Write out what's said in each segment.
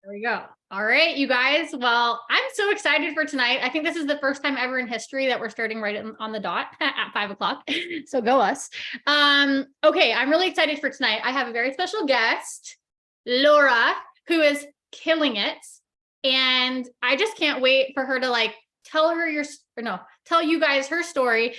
There we go. All right, you guys. Well, I'm so excited for tonight. I think this is the first time ever in history that we're starting right on the dot at 5 o'clock. So go us. Okay, I'm really excited for tonight. I have a very special guest, Laura, who is killing it. And I just can't wait for her to tell you guys her story.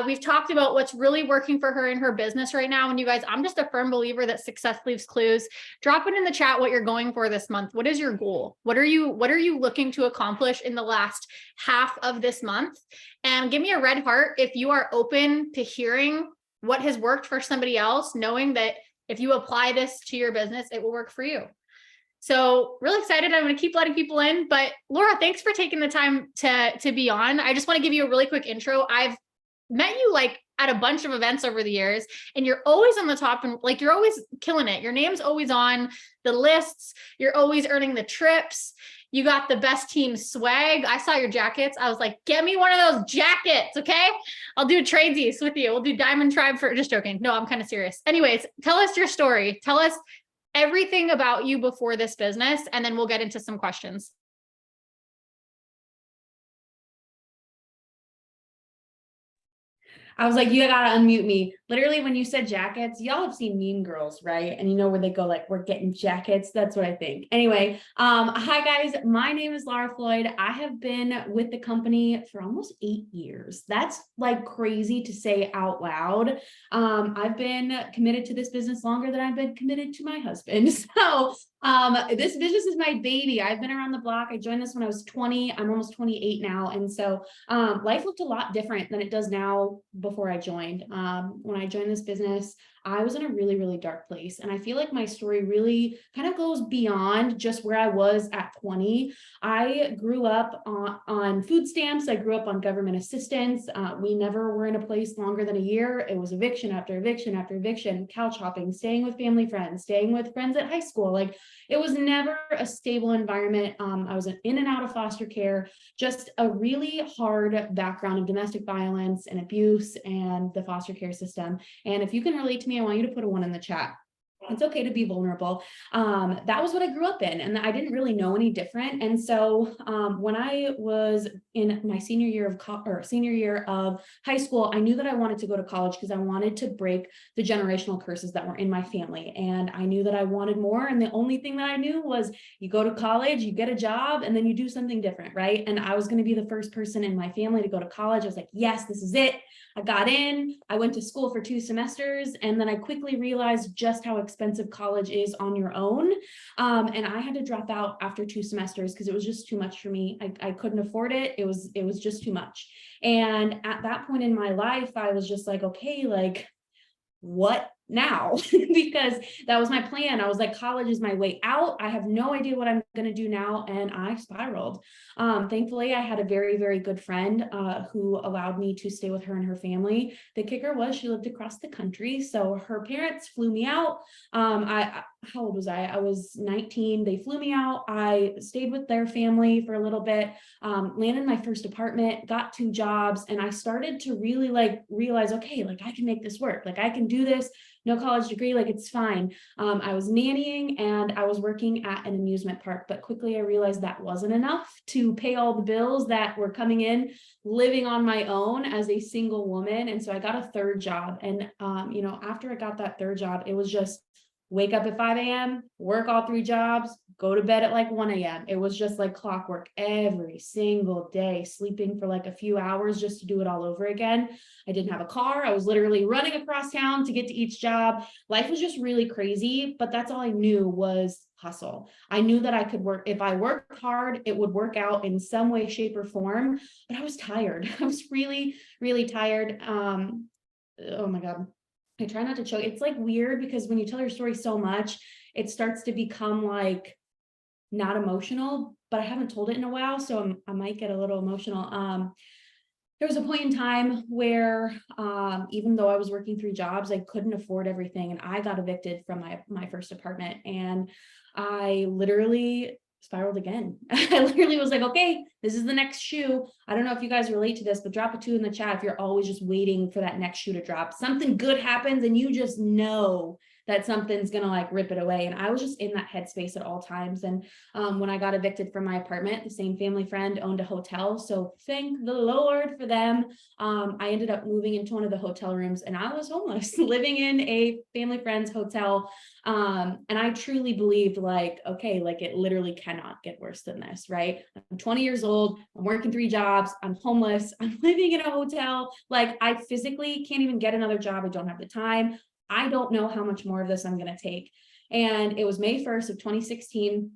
We've talked about what's really working for her in her business right now. And you guys, I'm just a firm believer that success leaves clues. Drop it in the chat what you're going for this month. What is your goal? What are you looking to accomplish in the last half of this month? And give me a red heart if you are open to hearing what has worked for somebody else, knowing that if you apply this to your business, it will work for you. So really excited. I'm going to keep letting people in, but Laura, thanks for taking the time to be on. I just want to give you a really quick intro. I've met you like at a bunch of events over the years, and you're always on the top, and like you're always killing it. Your name's always on the lists. You're always earning the trips. You got the best team swag. I saw your jackets. I was like, get me one of those jackets. Okay. I'll do tradesies with you. We'll do Diamond Tribe for just joking. No, I'm kind of serious. Anyways, tell us your story. Tell us everything about you before this business, and then we'll get into some questions. I was like, you gotta unmute me. Literally, when you said jackets, y'all have seen Mean Girls, right? And you know where they go like, we're getting jackets. That's what I think. Anyway, hi guys. My name is Laura Floyd. I have been with the company for almost 8 years. That's like crazy to say out loud. I've been committed to this business longer than I've been committed to my husband. So this business is my baby. I've been around the block. I joined this when I was 20. I'm almost 28 now. And so life looked a lot different than it does now before I joined. When I joined this business, I was in a really, really dark place. And I feel like my story really kind of goes beyond just where I was at 20. I grew up on food stamps. I grew up on government assistance. We never were in a place longer than a year. It was eviction after eviction after eviction, couch hopping, staying with family friends, staying with friends at high school. Like it was never a stable environment. I was in and out of foster care, just a really hard background of domestic violence and abuse and the foster care system. And if you can relate to me, I want you to put a 1 in the chat. It's okay to be vulnerable. That was what I grew up in, and I didn't really know any different. And so when I was in my senior year of high school, I knew that I wanted to go to college because I wanted to break the generational curses that were in my family. And I knew that I wanted more. And the only thing that I knew was you go to college, you get a job, and then you do something different, right? And I was going to be the first person in my family to go to college. I was like, yes, this is it. I got in, I went to school for 2 semesters, and then I quickly realized just how expensive college is on your own. And I had to drop out after 2 semesters because it was just too much for me. I couldn't afford it. It was just too much. And at that point in my life, I was just like, okay, like, what now? Because that was my plan. I was like, college is my way out. I have no idea what I'm going to do now. And I spiraled. Thankfully, I had a very, very good friend who allowed me to stay with her and her family. The kicker was she lived across the country. So her parents flew me out. How old was I? I was 19. They flew me out. I stayed with their family for a little bit, landed my first apartment, got 2 jobs, and I started to really like realize, okay, like I can make this work. Like I can do this. No college degree, like it's fine. I was nannying and I was working at an amusement park, but quickly I realized that wasn't enough to pay all the bills that were coming in, living on my own as a single woman. And so I got a 3rd job. And, after I got that 3rd job, it was just wake up at 5 a.m., work all 3 jobs, go to bed at like 1 a.m. It was just like clockwork every single day, sleeping for like a few hours just to do it all over again. I didn't have a car. I was literally running across town to get to each job. Life was just really crazy, but that's all I knew was hustle. I knew that I could work. If I worked hard, it would work out in some way, shape, or form, but I was tired. I was really, really tired. Oh my God. I try not to choke. It's like weird because when you tell your story so much, it starts to become like not emotional, but I haven't told it in a while, so I might get a little emotional. There was a point in time where even though I was working 3 jobs, I couldn't afford everything, and I got evicted from my first apartment, and I literally spiraled again. I literally was like, okay, this is the next shoe. I don't know if you guys relate to this, but drop a 2 in the chat if you're always just waiting for that next shoe to drop. Something good happens and you just know that something's gonna like rip it away. And I was just in that headspace at all times. And when I got evicted from my apartment, the same family friend owned a hotel. So thank the Lord for them. I ended up moving into one of the hotel rooms and I was homeless, living in a family friend's hotel. And I truly believed like, okay, like it literally cannot get worse than this, right? I'm 20 years old, I'm working 3 jobs, I'm homeless, I'm living in a hotel. Like I physically can't even get another job. I don't have the time. I don't know how much more of this I'm going to take. And it was May 1st of 2016.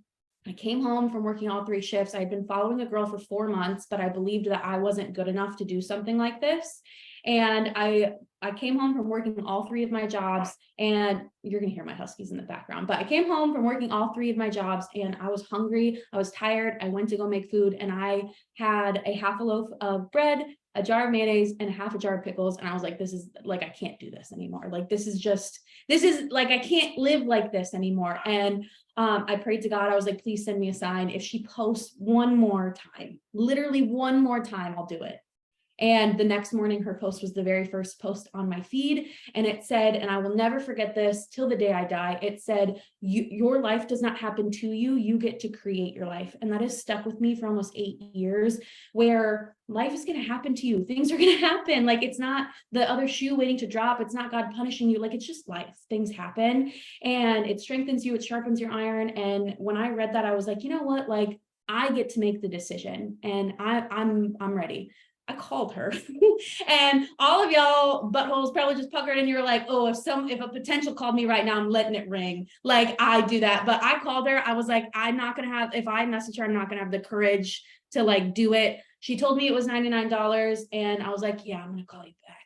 I came home from working all 3 shifts. I had been following a girl for 4 months, but I believed that I wasn't good enough to do something like this. And I came home from working all 3 of my jobs, and you're gonna hear my huskies in the background, but I came home from working all 3 of my jobs and I was hungry, I was tired, I went to go make food and I had a half a loaf of bread, a jar of mayonnaise and half a jar of pickles. And I was like, this is like, I can't do this anymore. Like, this is like, I can't live like this anymore. And I prayed to God. I was like, please send me a sign. If she posts one more time, literally one more time, I'll do it. And the next morning, her post was the very first post on my feed. And it said, and I will never forget this till the day I die, it said, your life does not happen to you, you get to create your life. And that has stuck with me for almost 8 years, where life is going to happen to you. Things are going to happen. Like, it's not the other shoe waiting to drop. It's not God punishing you. Like, it's just life. Things happen and it strengthens you. It sharpens your iron. And when I read that, I was like, you know what? Like, I get to make the decision and I'm ready. I called her and all of y'all buttholes probably just puckered and you're like, oh, if a potential called me right now, I'm letting it ring. Like I do that. But I called her. I was like, I'm not going to have, if I message her, I'm not going to have the courage to like do it. She told me it was $99 and I was like, yeah, I'm going to call you back.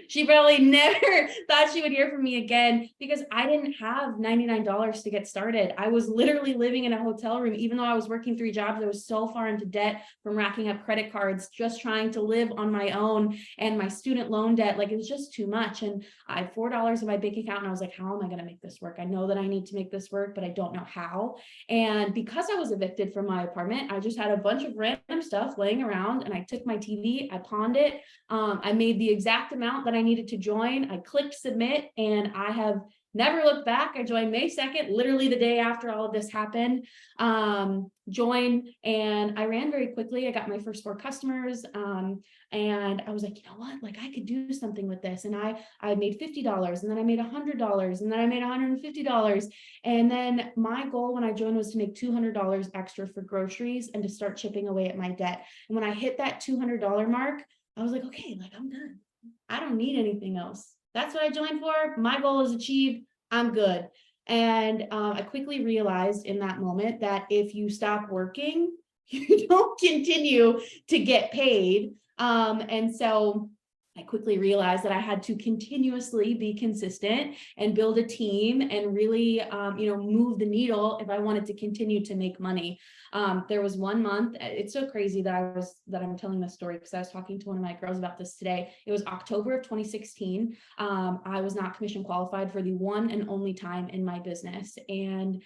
She probably never thought she would hear from me again because I didn't have $99 to get started. I was literally living in a hotel room. Even though I was working 3 jobs, I was so far into debt from racking up credit cards, just trying to live on my own, and my student loan debt. Like, it was just too much. And I had $4 in my bank account and I was like, how am I going to make this work? I know that I need to make this work, but I don't know how. And because I was evicted from my apartment, I just had a bunch of random stuff laying around and I took my TV, I pawned it. I made the exact amount that I needed to join. I clicked submit and I have never looked back. I joined May 2nd, literally the day after all of this happened. Joined and I ran very quickly. I got my first 4 customers. And I was like, you know what, like I could do something with this. And I made $50 and then I made $100 and then I made $150. And then my goal when I joined was to make $200 extra for groceries and to start chipping away at my debt. And when I hit that $200 mark, I was like, okay, like I'm good. I don't need anything else. That's what I joined for. My goal is achieved. I'm good. And I quickly realized in that moment that if you stop working, you don't continue to get paid. And so I quickly realized that I had to continuously be consistent and build a team and really, move the needle if I wanted to continue to make money. There was 1 month, it's so crazy that I'm telling this story because I was talking to one of my girls about this today. It was October of 2016. I was not commission qualified for the one and only time in my business. And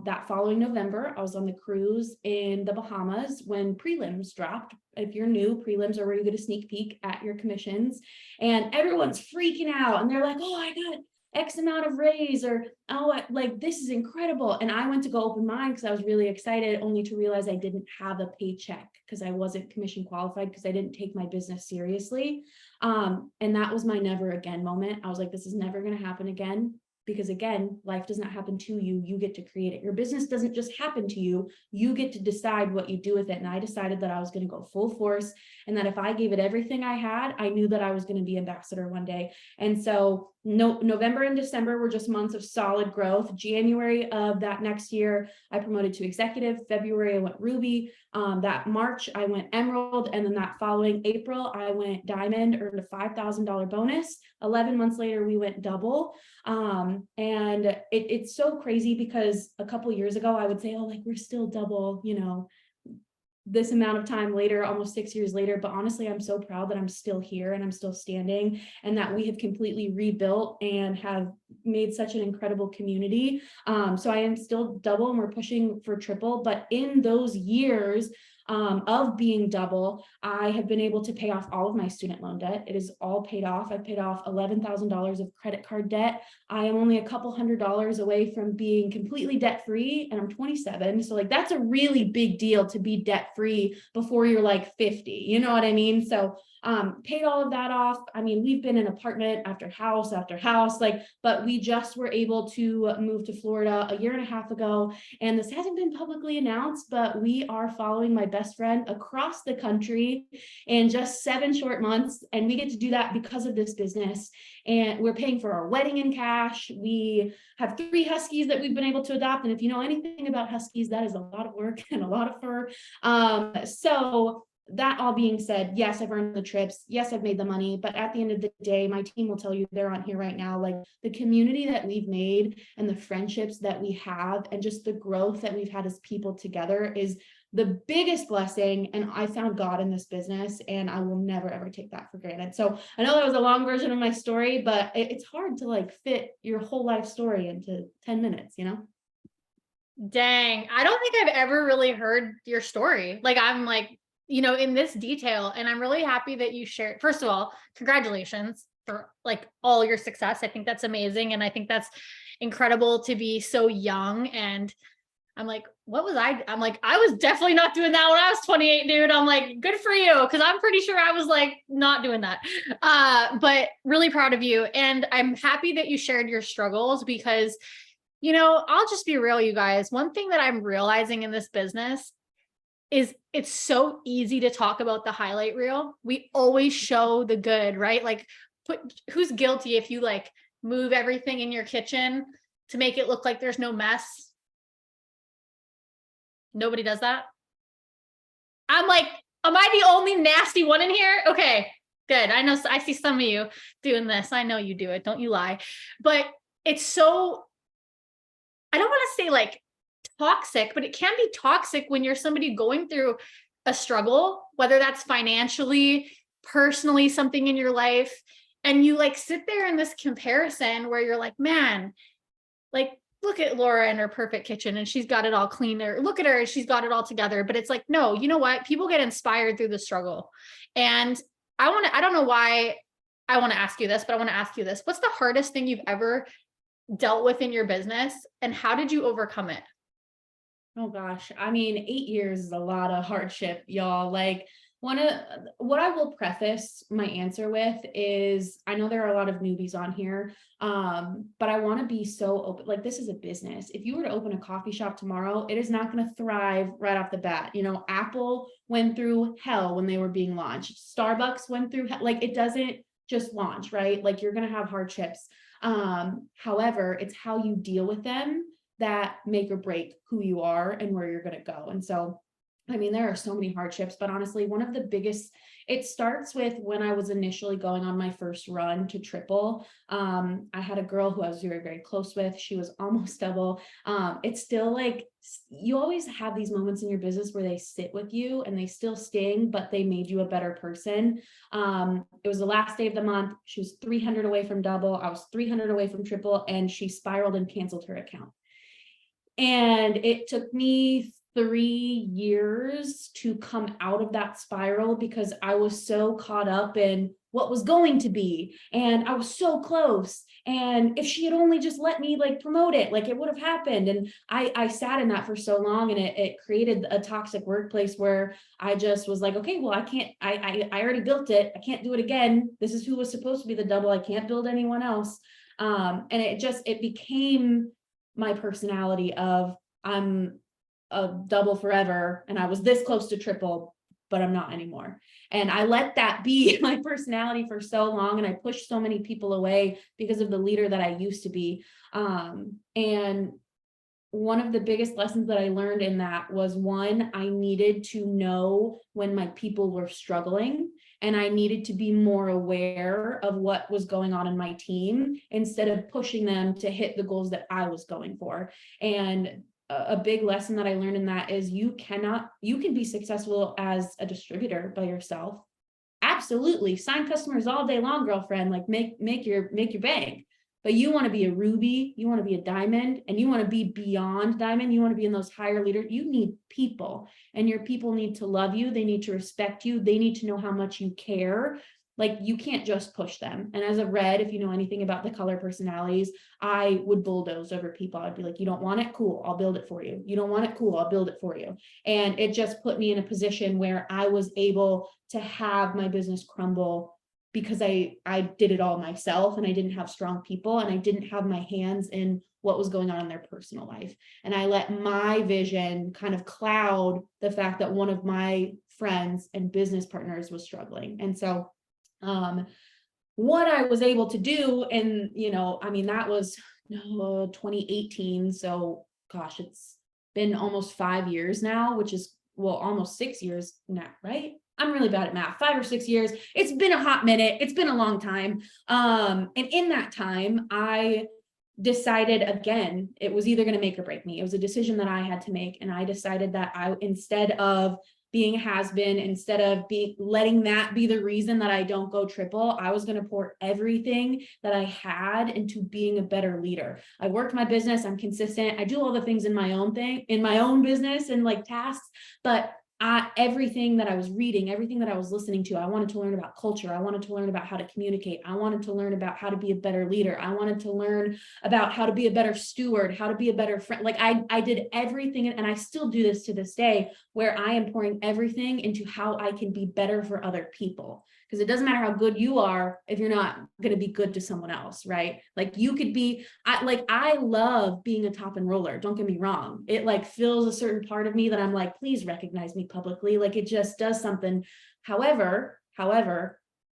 that following November, I was on the cruise in the Bahamas when prelims dropped. If you're new, prelims are where you get a sneak peek at your commissions and everyone's freaking out and they're like, oh, I got X amount of raise, or, oh, like this is incredible. And I went to go open mine because I was really excited, only to realize I didn't have a paycheck because I wasn't commission qualified because I didn't take my business seriously. And that was my never again moment. I was like, this is never going to happen again. Because again, life does not happen to you. You get to create it. Your business doesn't just happen to you. You get to decide what you do with it. And I decided that I was going to go full force and that if I gave it everything I had, I knew that I was going to be ambassador one day. And so November and December were just months of solid growth. January of that next year, I promoted to executive. February, I went Ruby. That March, I went Emerald. And then that following April, I went Diamond, earned a $5,000 bonus. 11 months later, we went double. And it's so crazy because a couple years ago, I would say, oh, like we're still double, this amount of time later, almost 6 years later. But honestly, I'm so proud that I'm still here and I'm still standing and that we have completely rebuilt and have made such an incredible community. So I am still double and we're pushing for triple, but in those years of being double, I have been able to pay off all of my student loan debt. It is all paid off. I've paid off $11,000 of credit card debt. I am only a couple $100 away from being completely debt free, and I'm 27. So like that's a really big deal to be debt free before you're like 50. You know what I mean? So paid all of that off. I mean, we've been in apartment after house, like, but we just were able to move to Florida a year and a half ago. And this hasn't been publicly announced, but we are following my best friend across the country in just 7 short months. And we get to do that because of this business. And we're paying for our wedding in cash. We have 3 Huskies that we've been able to adopt. And if you know anything about Huskies, that is a lot of work and a lot of fur. So that all being said, yes, I've earned the trips. Yes, I've made the money. But at the end of the day, my team will tell you they're on here right now. Like the community that we've made and the friendships that we have and just the growth that we've had as people together is the biggest blessing. And I found God in this business and I will never, ever take that for granted. So I know that was a long version of my story, but it's hard to like fit your whole life story into 10 minutes, you know? Dang, I don't think I've ever really heard your story. Like I'm like, in this detail. And I'm really happy that you shared. First of all, congratulations for like all your success. I think that's amazing. And I think that's incredible to be so young. And I'm like, I'm like, I was definitely not doing that when I was 28, dude. I'm like, good for you. Cause I'm pretty sure I was like not doing that. But really proud of you. And I'm happy that you shared your struggles because, I'll just be real, you guys. One thing that I'm realizing in this business is it's so easy to talk about the highlight reel. We always show the good, right? Like who's guilty if you like move everything in your kitchen to make it look like there's no mess? Nobody does that. I'm like, am I the only nasty one in here? Okay, good. I know I see some of you doing this. I know you do it. Don't you lie. But it's so, I don't want to say like toxic, but it can be toxic when you're somebody going through a struggle, whether that's financially, personally, something in your life. And you like sit there in this comparison where you're like, man, like, look at Laura in her perfect kitchen and she's got it all clean there. Look at her, she's got it all together. But it's like, no, you know what? People get inspired through the struggle. And I don't know why I want to ask you this, but I want to ask you this. What's the hardest thing you've ever dealt with in your business and how did you overcome it? Oh gosh, I mean, 8 years is a lot of hardship, y'all. Like what I will preface my answer with is I know there are a lot of newbies on here, but I want to be so open. Like this is a business. If you were to open a coffee shop tomorrow, it is not going to thrive right off the bat. Apple went through hell when they were being launched. Starbucks went through like it doesn't just launch, right? Like you're going to have hardships. However, it's how you deal with them that make or break who you are and where you're going to go. And so, I mean, there are so many hardships, but honestly, one of the biggest, it starts with when I was initially going on my first run to triple. I had a girl who I was very, very close with. She was almost double. It's still like, you always have these moments in your business where they sit with you and they still sting, but they made you a better person. It was the last day of the month. She was 300 away from double. I was 300 away from triple, and she spiraled and canceled her account. And it took me 3 years to come out of that spiral because I was so caught up in what was going to be. And I was so close. And if she had only just let me like promote it, like it would have happened. And I sat in that for so long, and it created a toxic workplace where I just was like, okay, well, I already built it. I can't do it again. This is who was supposed to be the double. I can't build anyone else. And it became my personality of I'm a double forever and I was this close to triple, but I'm not anymore. And I let that be my personality for so long, and I pushed so many people away because of the leader that I used to be. And one of the biggest lessons that I learned in that was, one, I needed to know when my people were struggling, and I needed to be more aware of what was going on in my team instead of pushing them to hit the goals that I was going for. And a big lesson that I learned in that is you can be successful as a distributor by yourself. Absolutely. Sign customers all day long, girlfriend, like make your bank. but you want to be a ruby, you want to be a diamond, and you want to be beyond diamond. You want to be in those higher leaders. You need people, and your people need to love you. They need to respect you. They need to know how much you care. Like, you can't just push them. And as a red, if you know anything about the color personalities, I would bulldoze over people. I'd be like, you don't want it? Cool, I'll build it for you. You don't want it? Cool, I'll build it for you. And it just put me in a position where I was able to have my business crumble because I did it all myself, and I didn't have strong people, and I didn't have my hands in what was going on in their personal life. And I let my vision kind of cloud the fact that one of my friends and business partners was struggling. And so what I was able to do, and I mean, that was 2018. So gosh, it's been almost 5 years now, which is, well, almost 6 years now, right? I'm really bad at math. 5 or 6 years. It's been a hot minute. It's been a long time. And in that time, I decided, again, it was either going to make or break me. It was a decision that I had to make. And I decided that instead of being a has-been, instead of letting that be the reason that I don't go triple, I was going to pour everything that I had into being a better leader. I worked my business. I'm consistent. I do all the things in my own business and like tasks, but everything that I was reading, everything that I was listening to, I wanted to learn about culture. I wanted to learn about how to communicate. I wanted to learn about how to be a better leader. I wanted to learn about how to be a better steward, how to be a better friend. Like, I did everything, and I still do this to this day, where I am pouring everything into how I can be better for other people. Because it doesn't matter how good you are if you're not going to be good to someone else, right? Like, you could be, I love being a top enroller. Don't get me wrong. It like fills a certain part of me that I'm like, please recognize me publicly. Like, it just does something. However,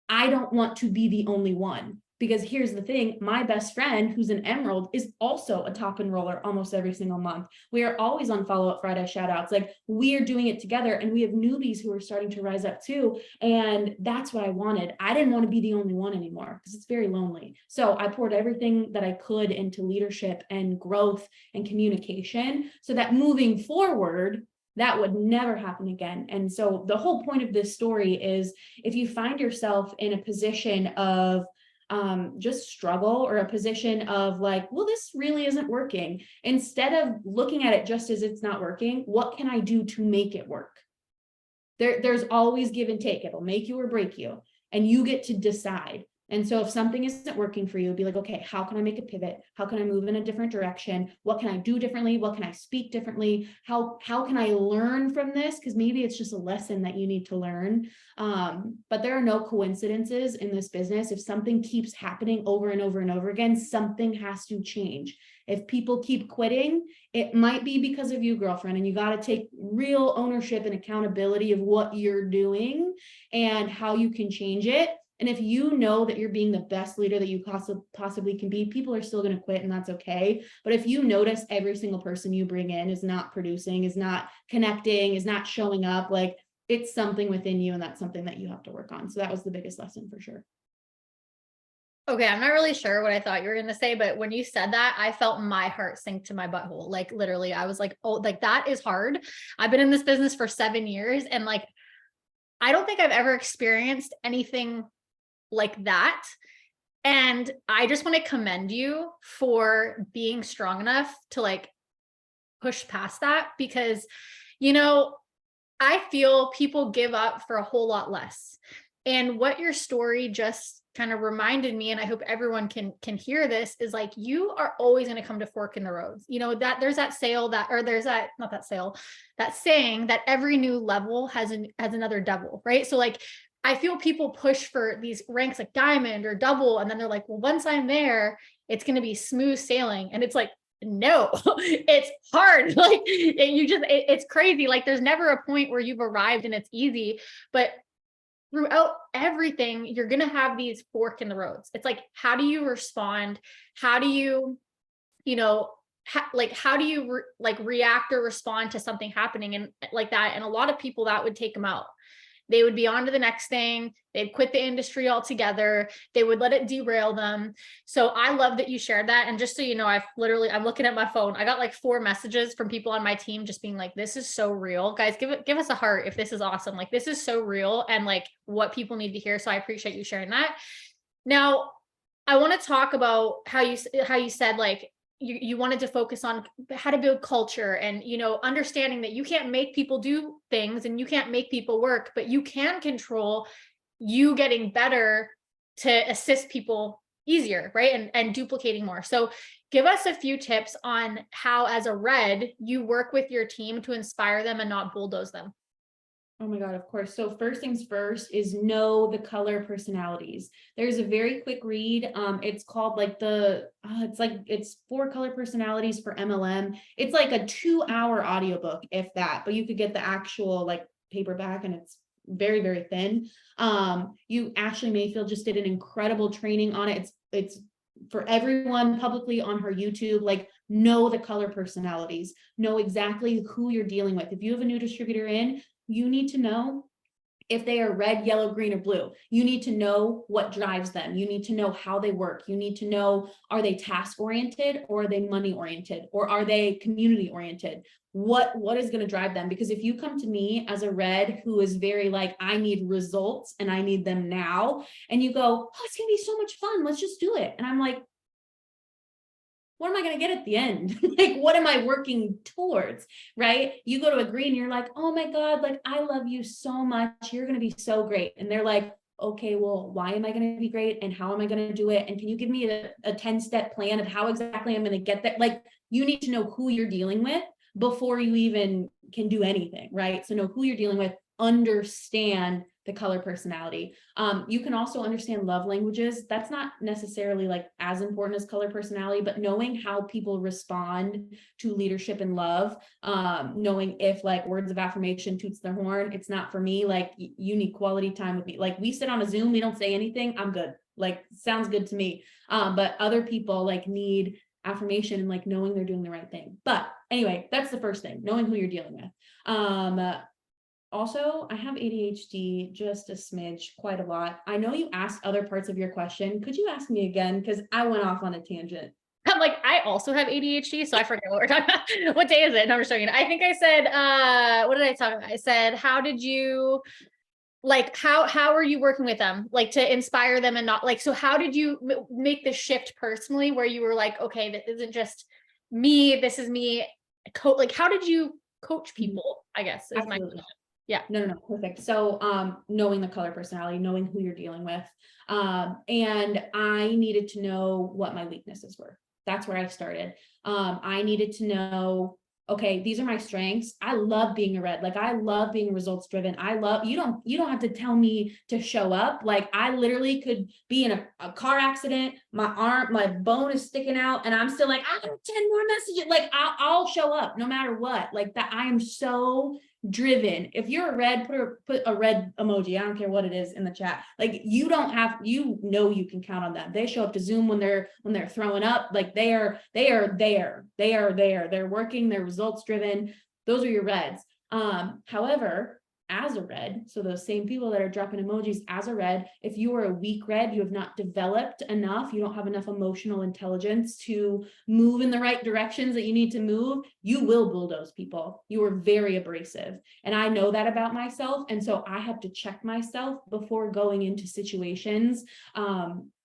I don't want to be the only one. Because here's the thing, my best friend, who's an emerald, is also a top enroller almost every single month. We are always on Follow Up Friday shout outs. Like, we are doing it together, and we have newbies who are starting to rise up too. And that's what I wanted. I didn't want to be the only one anymore, because it's very lonely. So I poured everything that I could into leadership and growth and communication, so that moving forward, that would never happen again. And so the whole point of this story is, if you find yourself in a position of just struggle, or a position of like, well, this really isn't working, instead of looking at it just as it's not working, what can I do to make it work? There's always give and take. It'll make you or break you, and you get to decide. And so if something isn't working for you, be like, okay, how can I make a pivot? How can I move in a different direction? What can I do differently? What can I speak differently? How can I learn from this? Because maybe it's just a lesson that you need to learn. But there are no coincidences in this business. If something keeps happening over and over and over again, something has to change. If people keep quitting, it might be because of you, girlfriend, and you got to take real ownership and accountability of what you're doing and how you can change it. And if you know that you're being the best leader that you possibly can be, people are still going to quit, and that's okay. But if you notice every single person you bring in is not producing, is not connecting, is not showing up, like, it's something within you, and that's something that you have to work on. So that was the biggest lesson for sure. Okay, I'm not really sure what I thought you were going to say, but when you said that, I felt my heart sink to my butthole. Like, literally, I was like, oh, like, that is hard. I've been in this business for 7 years, and like, I don't think I've ever experienced anything like that. And I just want to commend you for being strong enough to like push past that, because, I feel people give up for a whole lot less. And what your story just kind of reminded me, and I hope everyone can hear this, is like, you are always going to come to fork in the roads. That there's that sale that, or there's that, not that sale, that saying that every new level has another devil, right? So like, I feel people push for these ranks like diamond or double, and then they're like, well, once I'm there, it's going to be smooth sailing. And it's like, no, it's hard. Like, it's crazy. Like, there's never a point where you've arrived and it's easy, but throughout everything, you're going to have these fork in the roads. It's like, how do you respond? How do you, how do you react or respond to something happening and like that? And a lot of people, that would take them out. They would be on to the next thing. They'd quit the industry altogether. They would let it derail them. So I love that you shared that. And just so you know, I'm looking at my phone. I got like 4 messages from people on my team just being like, this is so real. Guys, give us a heart if this is awesome. Like, this is so real and like what people need to hear. So I appreciate you sharing that. Now, I want to talk about how you said like you wanted to focus on how to build culture and understanding that you can't make people do things and you can't make people work, but you can control you getting better to assist people easier, right? And duplicating more. So give us a few tips on how, as a red, you work with your team to inspire them and not bulldoze them. Oh my God, of course. So first things first is know the color personalities. There's a very quick read. It's called like it's 4 color personalities for MLM. It's like a 2-hour audiobook, if that, but you could get the actual like paperback and it's very, very thin. Ashley Mayfield just did an incredible training on it. It's for everyone publicly on her YouTube. Like, know the color personalities, know exactly who you're dealing with. If you have a new distributor in, you need to know if they are red, yellow, green, or blue. You need to know what drives them. You need to know how they work. You need to know, are they task oriented or are they money oriented or are they community oriented? What is going to drive them? Because if you come to me as a red who is very like, I need results and I need them now, and you go, oh, it's going to be so much fun, let's just do it. And I'm like, what am I going to get at the end? Like, what am I working towards? Right? You go to a green, you're like, oh my God, like, I love you so much. You're going to be so great. And they're like, okay, well, why am I going to be great? And how am I going to do it? And can you give me a 10-step plan of how exactly I'm going to get that? Like, you need to know who you're dealing with before you even can do anything, right? So know who you're dealing with, understand the color personality. You can also understand love languages. That's not necessarily like as important as color personality, but knowing how people respond to leadership and love, knowing if like words of affirmation toots their horn, it's not for me. Like, you need quality time with me. Like, we sit on a Zoom, we don't say anything, I'm good. Like, sounds good to me. But other people like need affirmation and like knowing they're doing the right thing. But anyway, that's the first thing, knowing who you're dealing with. Also, I have ADHD just a smidge, quite a lot. I know you asked other parts of your question. Could you ask me again? Because I went off on a tangent. I'm like, I also have ADHD, so I forget what we're talking about. What day is it? No, I'm just joking. I think I said, what did I talk about? I said, how did you, like, how are you working with them? Like, to inspire them and not like, so how did you make the shift personally where you were like, okay, this isn't just me, this is me. Like, how did you coach people, I guess, is my question. Yeah. No, perfect. So, knowing the color personality, knowing who you're dealing with. And I needed to know what my weaknesses were. That's where I started. I needed to know, okay, these are my strengths. I love being a red. Like, I love being results driven. You don't have to tell me to show up. Like, I literally could be in a car accident. My bone is sticking out and I'm still like, I have 10 more messages. Like, I'll show up no matter what. Like, that I am so driven. If you're a red, put a red emoji. I don't care what it is in the chat. Like, you don't have, you can count on them. They show up to Zoom when they're throwing up. Like, they are there. They're working, they're results driven. Those are your reds. However, as a red, so those same people that are dropping emojis as a red, if you are a weak red, you have not developed enough, you don't have enough emotional intelligence to move in the right directions that you need to move, you will bulldoze people. You are very abrasive. And I know that about myself. And so I have to check myself before going into situations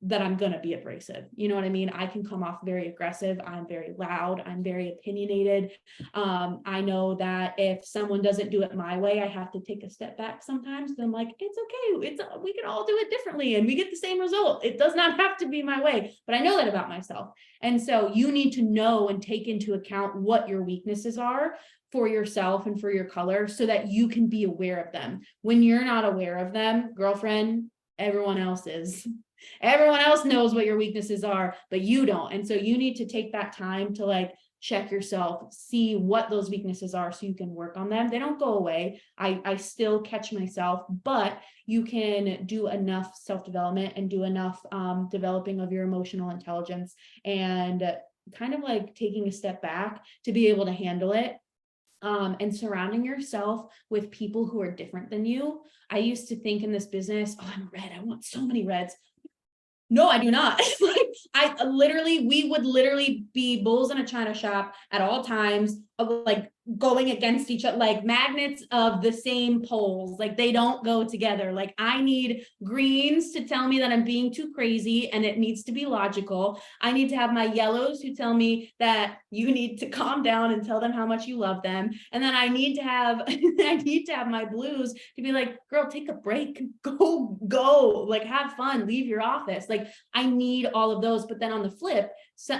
that I'm going to be abrasive. You know what I mean? I can come off very aggressive. I'm very loud. I'm very opinionated. I know that if someone doesn't do it my way, I have to take a step back sometimes. I'm like, it's okay. We can all do it differently and we get the same result. It does not have to be my way, but I know that about myself. And so you need to know and take into account what your weaknesses are for yourself and for your color so that you can be aware of them. When you're not aware of them, girlfriend, everyone else is. Everyone else knows what your weaknesses are, but you don't. And so you need to take that time to like check yourself, see what those weaknesses are so you can work on them. They don't go away. I still catch myself, but you can do enough self-development and do enough developing of your emotional intelligence and kind of like taking a step back to be able to handle it. And surrounding yourself with people who are different than you. I used to think in this business, oh, I'm a red. I want so many reds. No, I do not. Like, we would literally be bulls in a china shop at all times, of like going against each other, like magnets of the same poles. Like they don't go together. Like I need greens to tell me that I'm being too crazy and it needs to be logical. I need to have my yellows who tell me that you need to calm down and tell them how much you love them. And then I need to have my blues to be like, girl, take a break, go, like have fun, leave your office. Like I need all of those. But then on the flip,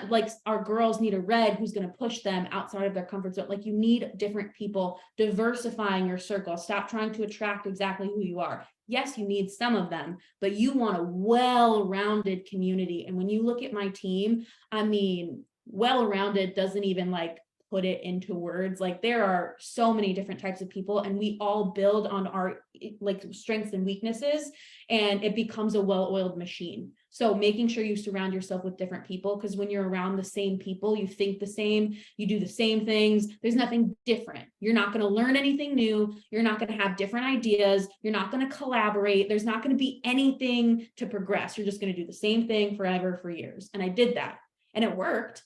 like our girls need a red who's going to push them outside of their comfort zone. Like you need different people, diversifying your circle. Stop trying to attract exactly who you are. Yes, you need some of them, but you want a well-rounded community. And when you look at my team, I mean, well-rounded doesn't even like put it into words. Like there are so many different types of people and we all build on our like strengths and weaknesses, and it becomes a well-oiled machine. So making sure you surround yourself with different people, because when you're around the same people, you think the same, you do the same things. There's nothing different. You're not going to learn anything new. You're not going to have different ideas. You're not going to collaborate. There's not going to be anything to progress. You're just going to do the same thing forever for years. And I did that and it worked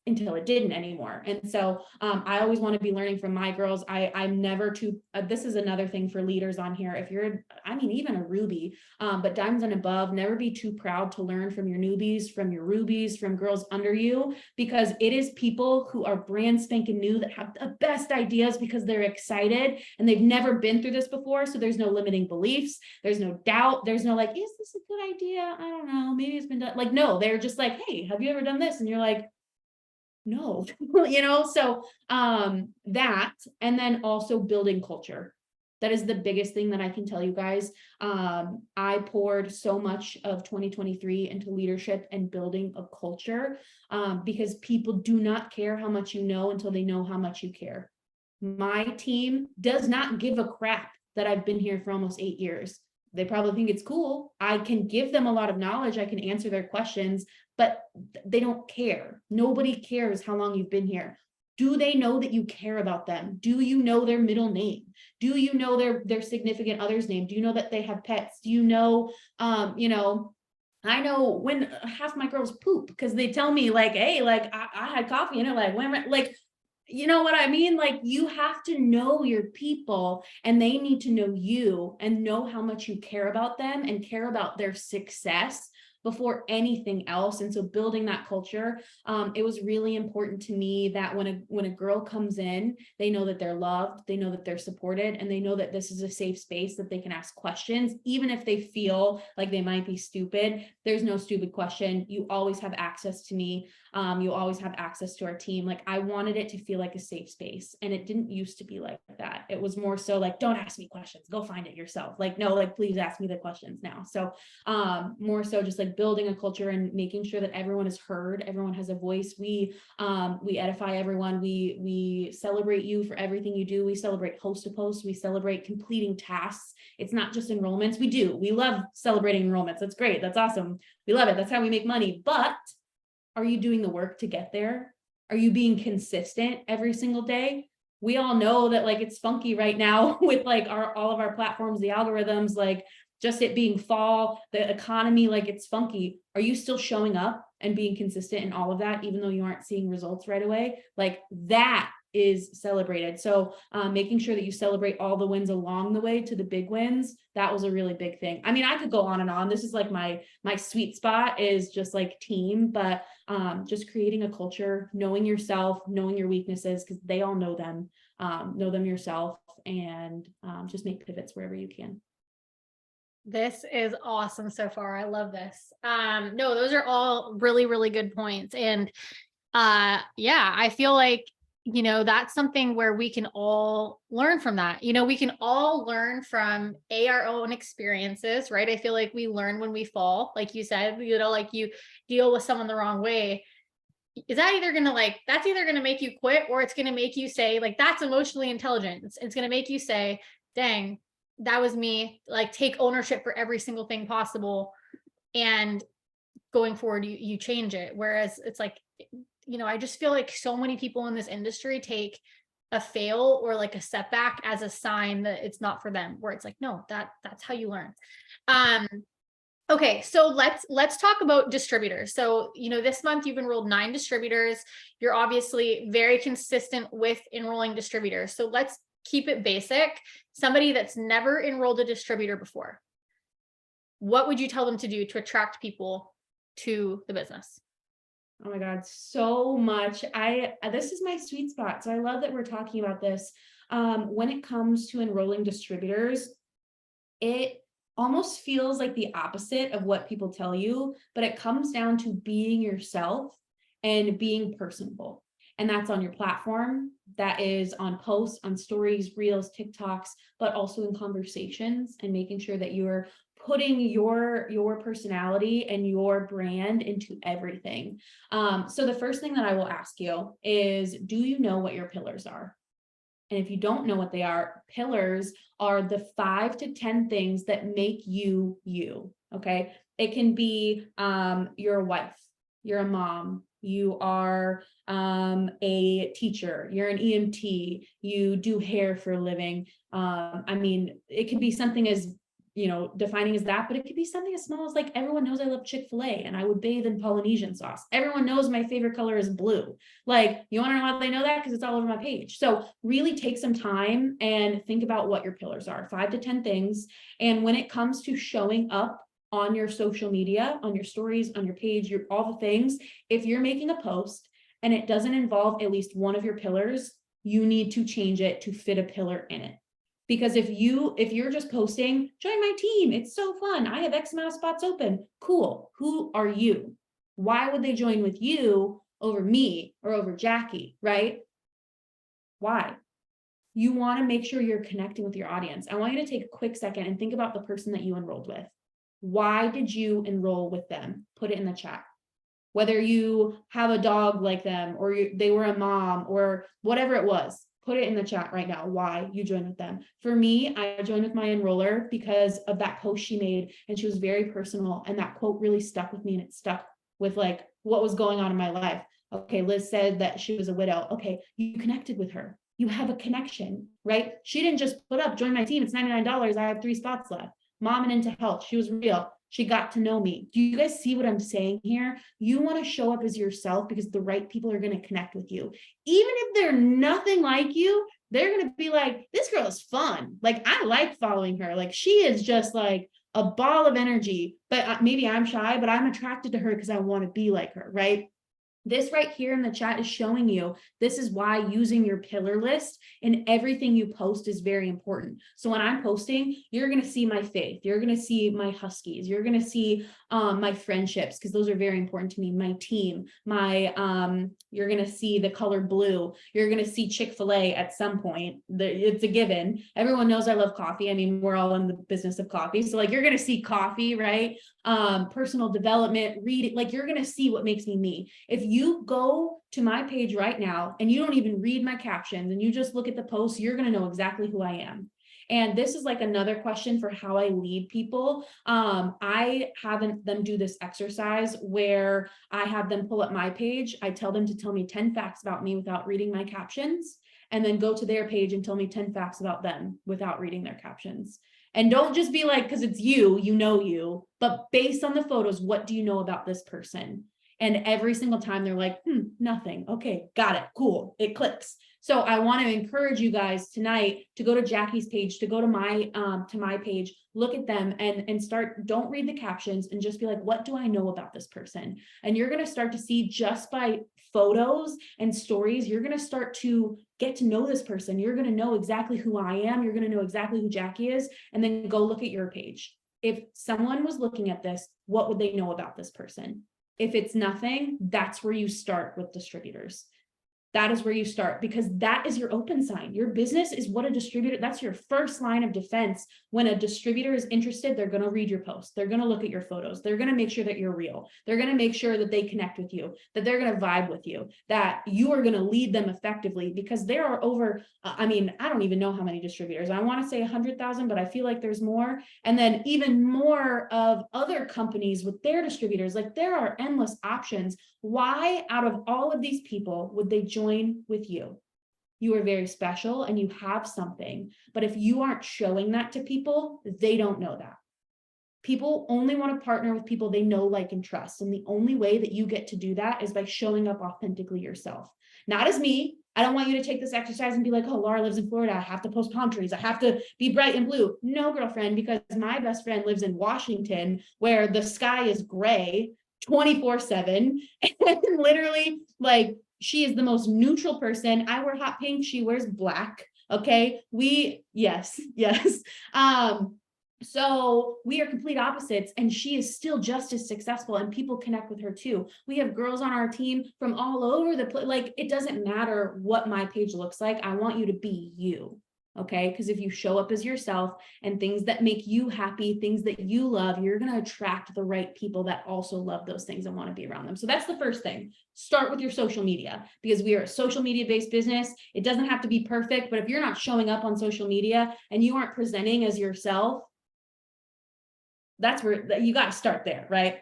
until it didn't anymore. And so I always want to be learning from my girls. I'm never too, this is another thing for leaders on here. If you're, I mean, even a Ruby, but diamonds and above, never be too proud to learn from your newbies, from your rubies, from girls under you, because it is people who are brand spanking new that have the best ideas because they're excited and they've never been through this before. So there's no limiting beliefs. There's no doubt. There's no like, is this a good idea? I don't know. Maybe it's been done. Like, no, they're just like, hey, have you ever done this? And you're like, no, so that, and then also building culture. That is the biggest thing that I can tell you guys. I poured so much of 2023 into leadership and building a culture, because people do not care how much you know until they know how much you care. My team does not give a crap that I've been here for almost 8 years. They probably think it's cool. I can give them a lot of knowledge. I can answer their questions, but they don't care. Nobody cares how long you've been here. Do they know that you care about them? Do you know their middle name? Do you know their significant other's name? Do you know that they have pets? Do you know, I know when half my girls poop because they tell me like, hey, like I had coffee and it like went like, you know what I mean? Like you have to know your people and they need to know you and know how much you care about them and care about their success before anything else. And so building that culture, it was really important to me that when a girl comes in, they know that they're loved, they know that they're supported, and they know that this is a safe space that they can ask questions, even if they feel like they might be stupid. There's no stupid question. You always have access to me. You always have access to our team. Like I wanted it to feel like a safe space, and it didn't used to be like that. It was more so like, don't ask me questions, go find it yourself. Like, no, like, please ask me the questions now. So more so just like building a culture and making sure that everyone is heard, everyone has a voice. We edify everyone. We celebrate you for everything you do. We celebrate host to post. We celebrate completing tasks. It's not just enrollments. We love celebrating enrollments. That's great. That's awesome. We love it. That's how we make money. But are you doing the work to get there? Are you being consistent every single day? We all know that like it's funky right now with like all of our platforms, the algorithms, like just it being fall, the economy, like it's funky. Are you still showing up and being consistent in all of that, even though you aren't seeing results right away? Like that is celebrated. So making sure that you celebrate all the wins along the way to the big wins, that was a really big thing. I mean, I could go on and on. This is like my sweet spot is just like team, but just creating a culture, knowing yourself, knowing your weaknesses, because they all know them yourself, and just make pivots wherever you can. This is awesome so far. I love this. No, those are all really, really good points. And yeah, I feel like, that's something where we can all learn from that. We can all learn from our own experiences, right? I feel like we learn when we fall, like you said, like you deal with someone the wrong way. Is that either that's either going to make you quit, or it's going to make you say like, that's emotionally intelligent. It's going to make you say, dang, that was me, like take ownership for every single thing possible. And going forward, you change it. Whereas it's like, I just feel like so many people in this industry take a fail or like a setback as a sign that it's not for them, where it's like, no, that's how you learn. Okay, so let's talk about distributors. So, this month you've enrolled 9 distributors. You're obviously very consistent with enrolling distributors. So let's keep it basic. Somebody that's never enrolled a distributor before, what would you tell them to do to attract people to the business? Oh my God, so much. This is my sweet spot. So I love that we're talking about this. When it comes to enrolling distributors, it almost feels like the opposite of what people tell you, but it comes down to being yourself and being personable. And that's on your platform, that is on posts, on stories, reels, TikToks, but also in conversations, and making sure that you're putting your personality and your brand into everything. So the first thing that I will ask you is, do you know what your pillars are? And if you don't know what they are, pillars are the 5 to 10 things that make you you. Okay. It can be you're a wife, you're a mom, you are a teacher, you're an EMT, you do hair for a living. I mean, it could be something as defining as that, but it could be something as small as, like, everyone knows I love Chick-fil-A and I would bathe in Polynesian sauce. Everyone knows my favorite color is blue. Like, you want to know how they know that? Because it's all over my page. So really take some time and think about what your pillars are, 5 to 10 things. And when it comes to showing up on your social media, on your stories, on your page, all the things, if you're making a post and it doesn't involve at least one of your pillars, you need to change it to fit a pillar in it. Because if you're just posting, join my team, it's so fun, I have X amount of spots open, cool. Who are you? Why would they join with you over me or over Jackie, right? Why? You want to make sure you're connecting with your audience. I want you to take a quick second and think about the person that you enrolled with. Why did you enroll with them? Put it in the chat. Whether you have a dog like them, or they were a mom, or whatever it was, put it in the chat right now why you joined with them. For me, I joined with my enroller because of that post she made, and she was very personal, and that quote really stuck with me, and it stuck with, like, what was going on in my life. Okay, Liz said that she was a widow. Okay, you connected with her. You have a connection, right? She didn't just put up, join my team, it's $99, I have 3 spots left. Mom and into health. She was real. She got to know me. Do you guys see what I'm saying here? You want to show up as yourself, because the right people are going to connect with you. Even if they're nothing like you, they're going to be like, this girl is fun. Like, I like following her. Like, she is just like a ball of energy, but maybe I'm shy, but I'm attracted to her because I want to be like her, right? This right here in the chat is showing you this is why using your pillar list in everything you post is very important. So when I'm posting, you're going to see my faith, you're going to see my huskies, you're going to see my friendships, because those are very important to me, my team, you're going to see the color blue, you're going to see Chick-fil-A at some point. It's a given. Everyone knows I love coffee. I mean, we're all in the business of coffee. So, like, you're going to see coffee, right? Personal development, reading, like, you're going to see what makes me me. If you go to my page right now and you don't even read my captions and you just look at the posts, you're going to know exactly who I am. And this is like another question for how I lead people. I have them do this exercise where I have them pull up my page. I tell them to tell me 10 facts about me without reading my captions, and then go to their page and tell me 10 facts about them without reading their captions. And don't just be like, because it's you know you, but based on the photos, what do you know about this person? And every single time they're like, nothing. Okay, got it. Cool. It clicks. So I want to encourage you guys tonight to go to Jackie's page, to go to my page, look at them and start, don't read the captions, and just be like, what do I know about this person? And you're going to start to see, just by photos and stories, you're going to start to get to know this person. You're going to know exactly who I am. You're going to know exactly who Jackie is, and then go look at your page. If someone was looking at this, what would they know about this person? If it's nothing, that's where you start with distributors. That is where you start, because that is your open sign. Your business is what a distributor, that's your first line of defense. When a distributor is interested, they're going to read your posts. They're going to look at your photos. They're going to make sure that you're real. They're going to make sure that they connect with you, that they're going to vibe with you, that you are going to lead them effectively, because there are over, I don't even know how many distributors. I want to say 100,000, but I feel like there's more. And then even more of other companies with their distributors. Like, there are endless options. Why, out of all of these people, would they join with you? You are very special and you have something. But if you aren't showing that to people, they don't know that. People only want to partner with people they know, like, and trust. And the only way that you get to do that is by showing up authentically yourself. Not as me. I don't want you to take this exercise and be like, oh, Laura lives in Florida. I have to post palm trees. I have to be bright and blue. No, girlfriend, because my best friend lives in Washington where the sky is gray 24/7. And literally, like, she is the most neutral person. I wear hot pink. She wears black. Okay. Yes. So we are complete opposites, and she is still just as successful, and people connect with her too. We have girls on our team from all over the place. Like, it doesn't matter what my page looks like. I want you to be you. Okay. Because if you show up as yourself and things that make you happy, things that you love, you're going to attract the right people that also love those things and want to be around them. So that's the first thing. Start with your social media, because we are a social media based business. It doesn't have to be perfect, but if you're not showing up on social media and you aren't presenting as yourself, that's where you got to start there, right?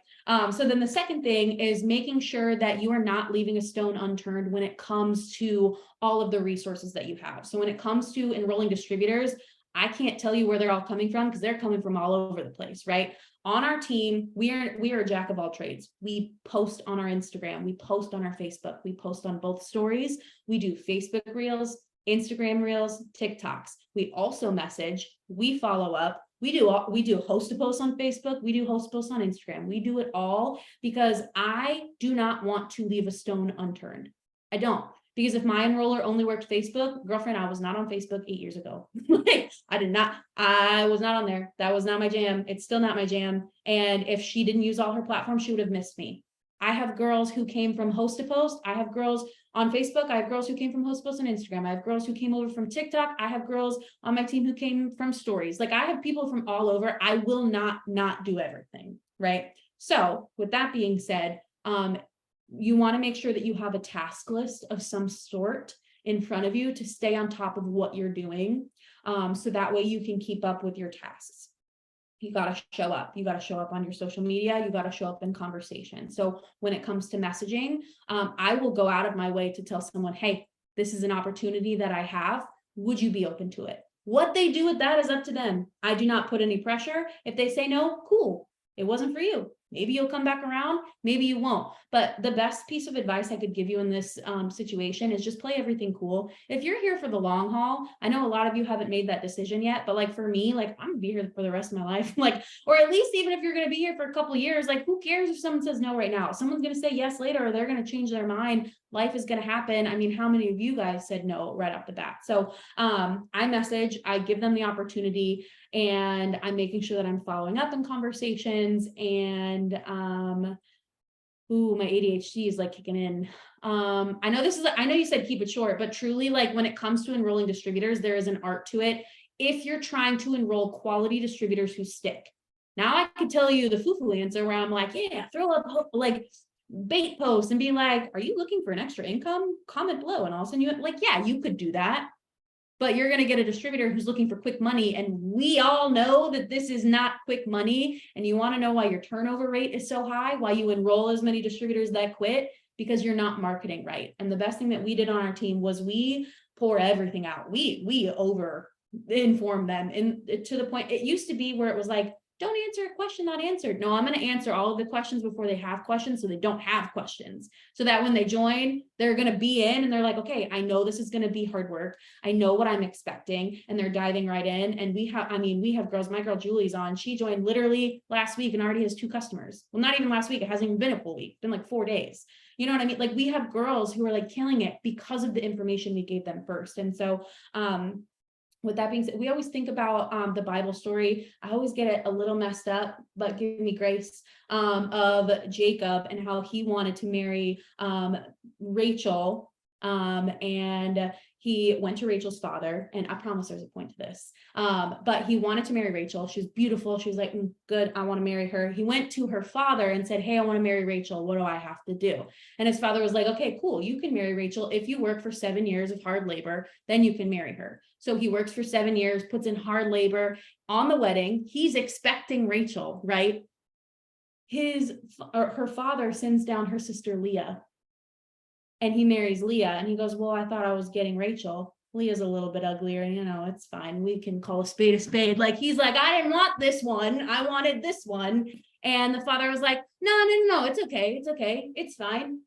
So then the second thing is making sure that you are not leaving a stone unturned when it comes to all of the resources that you have. So when it comes to enrolling distributors, I can't tell you where they're all coming from, because they're coming from all over the place, right? On our team, we are a jack of all trades. We post on our Instagram, we post on our Facebook, we post on both stories. We do Facebook Reels, Instagram Reels, TikToks. We also message, we follow up. We do host a post on Facebook. We do host posts on Instagram. We do it all because I do not want to leave a stone unturned. I don't, because if my enroller only worked Facebook, girlfriend, I was not on Facebook 8 years ago. I was not on there. That was not my jam. It's still not my jam. And if she didn't use all her platforms, she would have missed me. I have girls who came from host to post. I have girls on Facebook. I have girls who came from host post on Instagram. I have girls who came over from TikTok. I have girls on my team who came from stories. Like, I have people from all over. I will not do everything, right? So with that being said, you want to make sure that you have a task list of some sort in front of you to stay on top of what you're doing. So that way you can keep up with your tasks. You got to show up. You got to show up on your social media. You got to show up in conversation. So when it comes to messaging, I will go out of my way to tell someone, hey, this is an opportunity that I have. Would you be open to it? What they do with that is up to them. I do not put any pressure. If they say no, cool. It wasn't for you. Maybe you'll come back around, maybe you won't. But the best piece of advice I could give you in this situation is just play everything cool. If you're here for the long haul, I know a lot of you haven't made that decision yet, but like for me, like I'm gonna be here for the rest of my life. Like, or at least even if you're gonna be here for a couple of years, like who cares if someone says no right now? Someone's gonna say yes later, or they're gonna change their mind. Life is gonna happen. I mean, how many of you guys said no right off the bat? So I message, I give them the opportunity, and I'm making sure that I'm following up in conversations. And my ADHD is like kicking in. I know you said keep it short, but truly, like when it comes to enrolling distributors, there is an art to it. If you're trying to enroll quality distributors who stick. Now I could tell you the foo-foo answer where I'm like, yeah, throw up like bait posts and be like, are you looking for an extra income? Comment below. And all of a sudden you could do that. But you're going to get a distributor who's looking for quick money. And we all know that this is not quick money. And you want to know why your turnover rate is so high, why you enroll as many distributors that quit, because you're not marketing right. And the best thing that we did on our team was we pour everything out. We over inform them. And to the point, it used to be where it was like, don't answer a question not answered. No, I'm going to answer all of the questions before they have questions, so they don't have questions. So that when they join, they're going to be in and they're like, okay, I know this is going to be hard work. I know what I'm expecting. And they're diving right in. And we have girls, my girl Julie's on. She joined literally last week and already has 2 customers. Well, not even last week. It hasn't even been a full week. It's been like 4 days. You know what I mean? Like we have girls who are like killing it because of the information we gave them first. And so, with that being said, we always think about the Bible story. I always get it a little messed up, but give me grace, of Jacob and how he wanted to marry Rachel. And he went to Rachel's father, and I promise there's a point to this. But he wanted to marry Rachel. She was beautiful. She was like, good, I want to marry her. He went to her father and said, hey, I want to marry Rachel. What do I have to do? And his father was like, okay, cool. You can marry Rachel. If you work for 7 years of hard labor, then you can marry her. So he works for 7 years, puts in hard labor on the wedding. He's expecting Rachel, right? Her father sends down her sister Leah. And he marries Leah, and he goes, well, I thought I was getting Rachel. Leah's a little bit uglier, and it's fine. We can call a spade a spade. Like, he's like, I didn't want this one. I wanted this one. And the father was like, no, it's okay. It's okay. It's fine.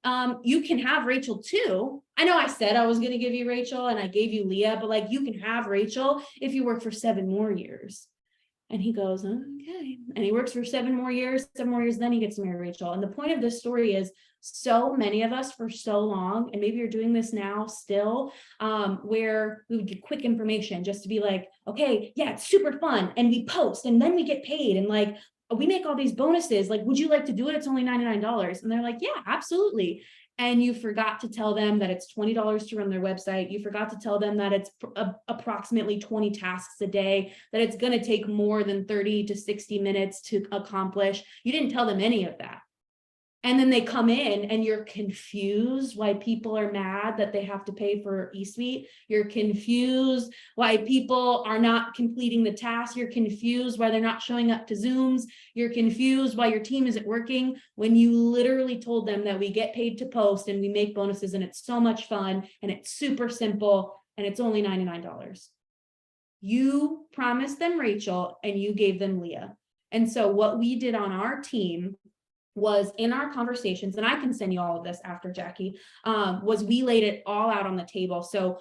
You can have Rachel too. I know I said I was going to give you Rachel and I gave you Leah, but like, you can have Rachel if you work for 7 more years. And he goes, okay. And he works for 7 more years, then he gets to marry Rachel. And the point of this story is, so many of us for so long, and maybe you're doing this now still, where we would get quick information just to be like, okay, yeah, it's super fun. And we post and then we get paid. And like, we make all these bonuses. Like, would you like to do it? It's only $99. And they're like, yeah, absolutely. And you forgot to tell them that it's $20 to run their website. You forgot to tell them that it's approximately 20 tasks a day, that it's going to take more than 30 to 60 minutes to accomplish. You didn't tell them any of that. And then they come in and you're confused why people are mad that they have to pay for eSuite. You're confused why people are not completing the task. You're confused why they're not showing up to Zooms. You're confused why your team isn't working, when you literally told them that we get paid to post and we make bonuses and it's so much fun and it's super simple and it's only $99. You promised them Rachel and you gave them Leah. And so what we did on our team was, in our conversations, and I can send you all of this after, Jackie, was we laid it all out on the table. So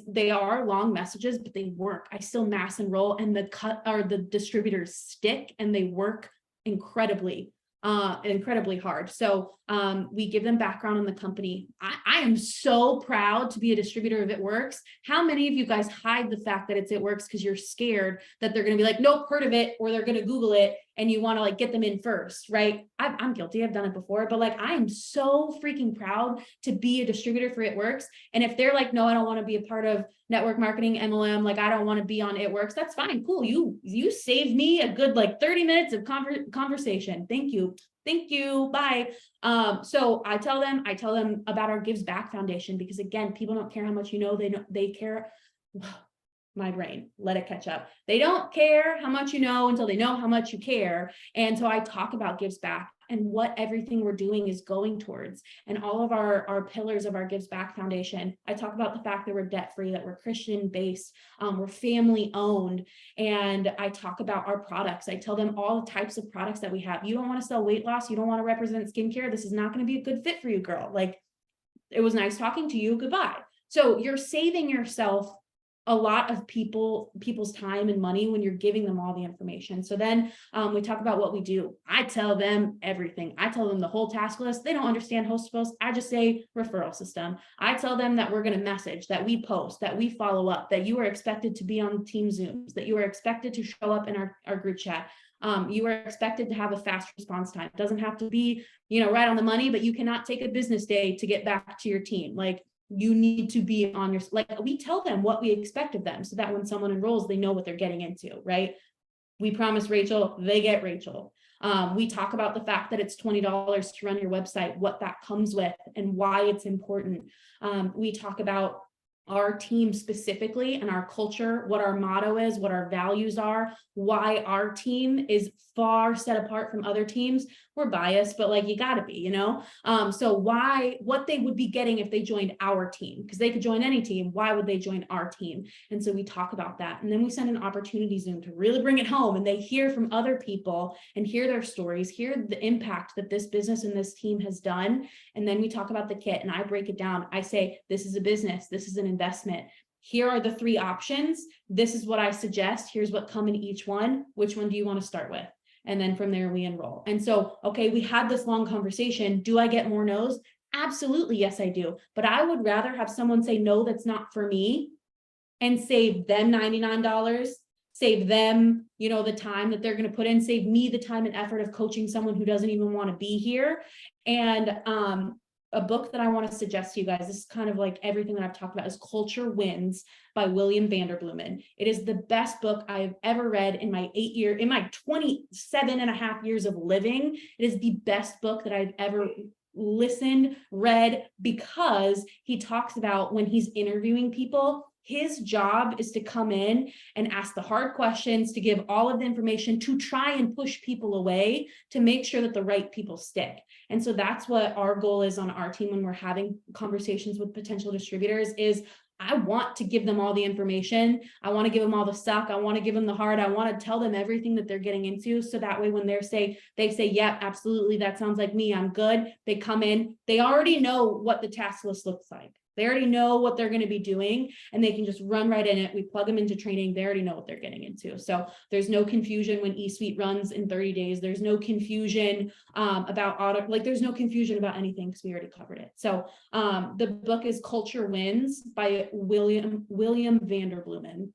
they are long messages, but they work. I still mass enroll, and the distributors stick and they work incredibly hard. So we give them background on the company. I am so proud to be a distributor of It Works. How many of you guys hide the fact that it's It Works because you're scared that they're going to be like, nope, heard of it, or they're going to Google it and you want to like get them in first, right? I'm guilty. I've done it before, but like, I am so freaking proud to be a distributor for It Works. And if they're like, no, I don't want to be a part of network marketing, MLM, like I don't want to be on It Works, that's fine. Cool. You saved me a good like 30 minutes of conversation. Thank you. Bye. So I tell them about our Gives Back Foundation, because again, people don't care how much you know, they care. My brain, let it catch up. They don't care how much you know until they know how much you care. And so I talk about Gives Back and what everything we're doing is going towards, and all of our pillars of our Gives Back Foundation. I talk about the fact that we're debt-free, that we're Christian based, we're family owned. And I talk about our products. I tell them all the types of products that we have. You don't want to sell weight loss. You don't want to represent skincare. This is not going to be a good fit for you, girl. Like, it was nice talking to you. Goodbye. So you're saving yourself a lot of people's time and money when you're giving them all the information. So then we talk about what we do. I tell them everything. I tell them the whole task list. They don't understand host to post. I just say referral system. I tell them that we're going to message, that we post, that we follow up, that you are expected to be on team Zooms, that you are expected to show up in our group chat. You are expected to have a fast response time. It doesn't have to be, right on the money, but you cannot take a business day to get back to your team. Like, you need to be on we tell them what we expect of them so that when someone enrolls, they know what they're getting into, right? We promise Rachel, they get Rachel. We talk about the fact that it's $20 to run your website, what that comes with and why it's important. We talk about our team specifically and our culture, what our motto is, what our values are, why our team is far set apart from other teams. We're biased, but like, you gotta be, so what they would be getting if they joined our team, because they could join any team. Why would they join our team? And so we talk about that. And then we send an opportunity Zoom to really bring it home, and they hear from other people and hear their stories, hear the impact that this business and this team has done. And then we talk about the kit and I break it down. I say, this is a business, this is an investment. Here are the 3 options. This is what I suggest. Here's what come in each one. Which one do you want to start with? And then from there we enroll. And so, okay, we had this long conversation. Do I get more no's? Absolutely. Yes, I do. But I would rather have someone say, no, that's not for me, and save them $99, save them, the time that they're going to put in, save me the time and effort of coaching someone who doesn't even want to be here. And, a book that I want to suggest to you guys, this is kind of like everything that I've talked about, is Culture Wins by William Vanderbloemen. It is the best book I've ever read in my 27 and a half years of living. It is the best book that I've ever read, because he talks about when he's interviewing people, his job is to come in and ask the hard questions, to give all of the information, to try and push people away, to make sure that the right people stick. And so that's what our goal is on our team when we're having conversations with potential distributors is, I want to give them all the information. I want to give them all the suck. I want to give them the hard. I want to tell them everything that they're getting into. So that way, when they say, yeah, absolutely, that sounds like me, I'm good. They come in, they already know what the task list looks like. They already know what they're going to be doing, and they can just run right in it. We plug them into training. They already know what they're getting into. So there's no confusion when eSuite runs in 30 days. There's no confusion about audit. Like there's no confusion about anything because we already covered it. So the book is Culture Wins by William Vanderbloemen.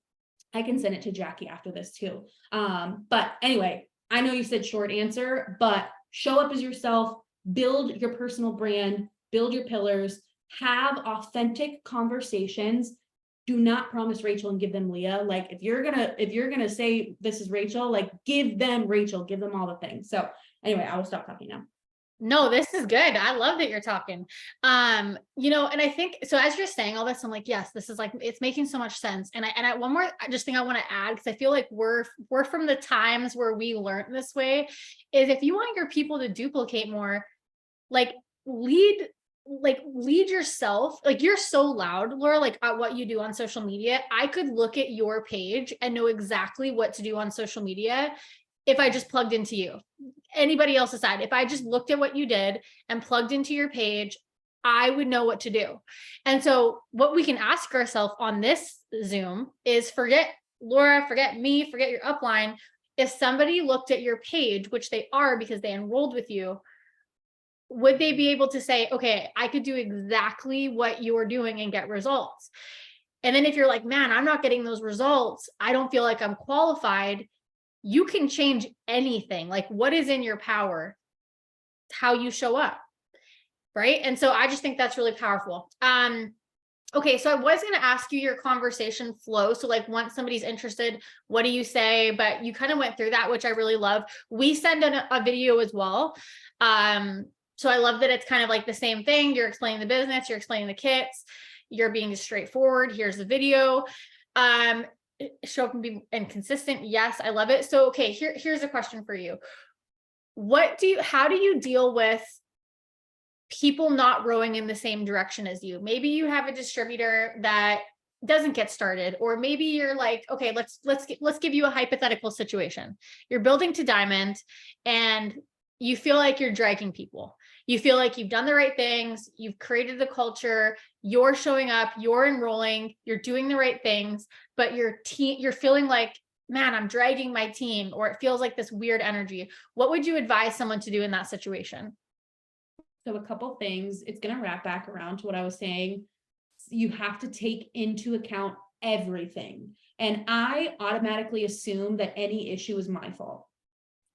I can send it to Jackie after this too. But anyway, I know you said short answer, but show up as yourself, build your personal brand, build your pillars, have authentic conversations. Do not promise Rachel and give them Leah. Like if you're gonna say this is Rachel, like give them Rachel, give them all the things. So anyway, I will stop talking now. No, this is good. I love that you're talking. You know, and I think so as you're saying all this, I'm like, yes, this is like, it's making so much sense. And I one more just thing I want to add, because I feel like we're from the times where we learned this way, is if you want your people to duplicate more, like lead yourself. Like you're so loud, Laura, like at what you do on social media. I could look at your page and know exactly what to do on social media if I just plugged into you. Anybody else aside, if I just looked at what you did and plugged into your page, I would know what to do. And so what we can ask ourselves on this Zoom is forget Laura, forget me, forget your upline. If somebody looked at your page, which they are because they enrolled with you, would they be able to say, okay, I could do exactly what you're doing and get results? And then if you're like, man, I'm not getting those results, I don't feel like I'm qualified, you can change anything. Like what is in your power, how you show up. Right. And so I just think that's really powerful. Okay. So I was going to ask you your conversation flow. So like once somebody's interested, what do you say? But you kind of went through that, which I really love. We send a video as well. So I love that it's kind of like the same thing. You're explaining the business, you're explaining the kits, you're being just straightforward. Here's the video. Show up and be consistent. Yes, I love it. So, okay, here's a question for you. How do you deal with people not rowing in the same direction as you? Maybe you have a distributor that doesn't get started, or maybe you're like, okay, let's give you a hypothetical situation. You're building to diamond and you feel like you're dragging people. You feel like you've done the right things. You've created the culture. You're showing up, you're enrolling, you're doing the right things, but you're feeling like, man, I'm dragging my team, or it feels like this weird energy. What would you advise someone to do in that situation? So a couple things, it's going to wrap back around to what I was saying. You have to take into account everything. And I automatically assume that any issue is my fault.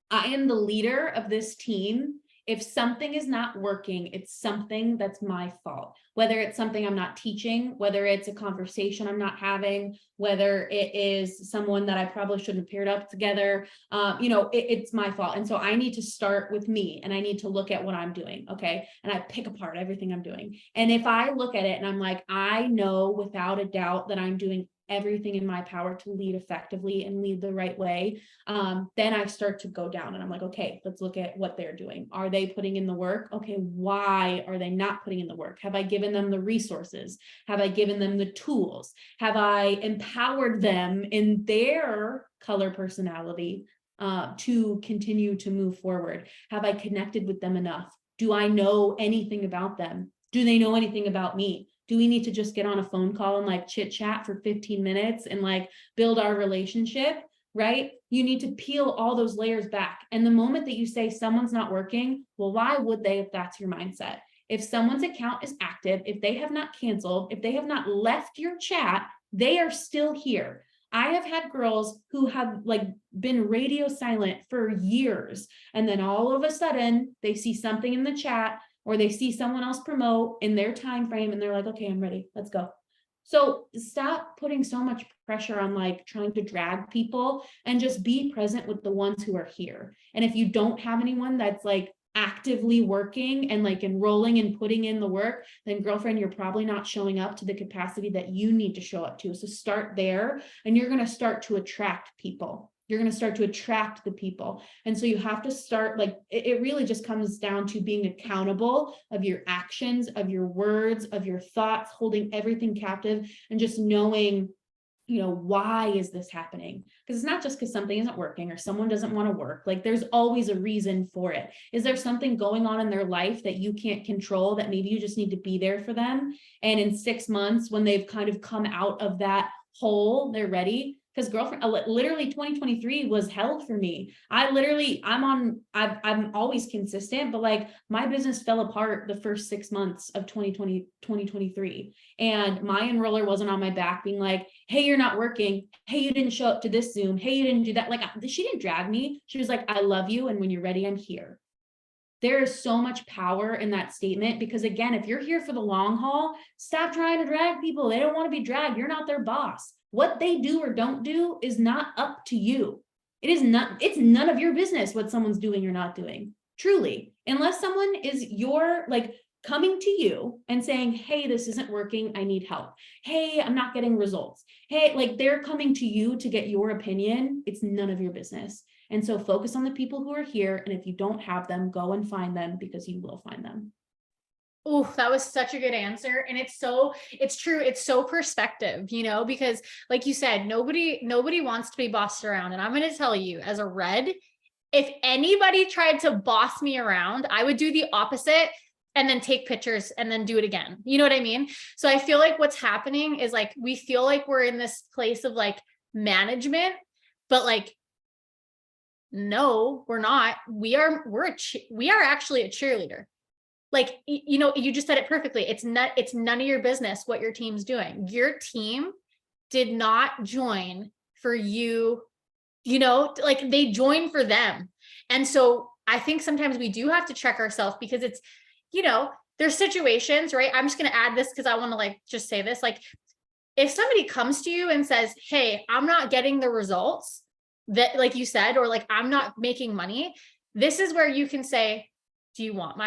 I am the leader of this team. If something is not working, it's something that's my fault. Whether it's something I'm not teaching, whether it's a conversation I'm not having, whether it is someone that I probably shouldn't have paired up together, it's my fault. And so I need to start with me, and I need to look at what I'm doing. Okay. And I pick apart everything I'm doing. And if I look at it and I'm like, I know without a doubt that I'm doing everything in my power to lead effectively and lead the right way, then I start to go down and I'm like, okay, let's look at what they're doing. Are they putting in the work? Okay, why are they not putting in the work? Have I given them the resources? Have I given them the tools? Have I empowered them in their color personality to continue to move forward? Have I connected with them enough? Do I know anything about them? Do they know anything about me? Do we need to just get on a phone call and like chit chat for 15 minutes and like build our relationship, right? You need to peel all those layers back. And the moment that you say someone's not working, well, why would they if that's your mindset? If someone's account is active, if they have not canceled, if they have not left your chat, they are still here. I have had girls who have like been radio silent for years, and then all of a sudden they see something in the chat, or they see someone else promote in their time frame and they're like, okay, I'm ready, let's go. So stop putting so much pressure on like trying to drag people, and just be present with the ones who are here. And if you don't have anyone that's like actively working and like enrolling and putting in the work, then girlfriend, you're probably not showing up to the capacity that you need to show up to. So start there, and you're going to start to attract people. you're going to start to attract the people. And so you have to start, like, it really just comes down to being accountable of your actions, of your words, of your thoughts, holding everything captive, and just knowing, why is this happening? Because it's not just because something isn't working or someone doesn't want to work. Like, there's always a reason for it. Is there something going on in their life that you can't control, that maybe you just need to be there for them? And in 6 months, when they've kind of come out of that hole, they're ready. Because girlfriend, literally 2023 was hell for me. I'm always consistent, but like, my business fell apart the first 6 months of 2023. And my enroller wasn't on my back being like, hey, you're not working. Hey, you didn't show up to this Zoom. Hey, you didn't do that. Like, she didn't drag me. She was like, I love you. And when you're ready, I'm here. There is so much power in that statement, because again, if you're here for the long haul, stop trying to drag people. They don't want to be dragged. You're not their boss. What they do or don't do is not up to you. It's none of your business what someone's doing or not doing. Truly, unless someone is coming to you and saying, hey, this isn't working, I need help. Hey, I'm not getting results. Hey, like, they're coming to you to get your opinion. It's none of your business. And so focus on the people who are here. And if you don't have them, go and find them, because you will find them. Oh, that was such a good answer. And it's true. It's so perspective, because like you said, nobody wants to be bossed around. And I'm going to tell you, as a red, if anybody tried to boss me around, I would do the opposite and then take pictures and then do it again. You know what I mean? So I feel like what's happening is, like, we feel like we're in this place of like management, but like, no, we're not. We are actually a cheerleader. Like, you just said it perfectly. It's none of your business what your team's doing. Your team did not join for you, like, they joined for them. And so I think sometimes we do have to check ourselves, because it's, there's situations, right? I'm just going to add this because I want to like just say this. Like, if somebody comes to you and says, hey, I'm not getting the results that, like you said, or like, I'm not making money, this is where you can say, do you want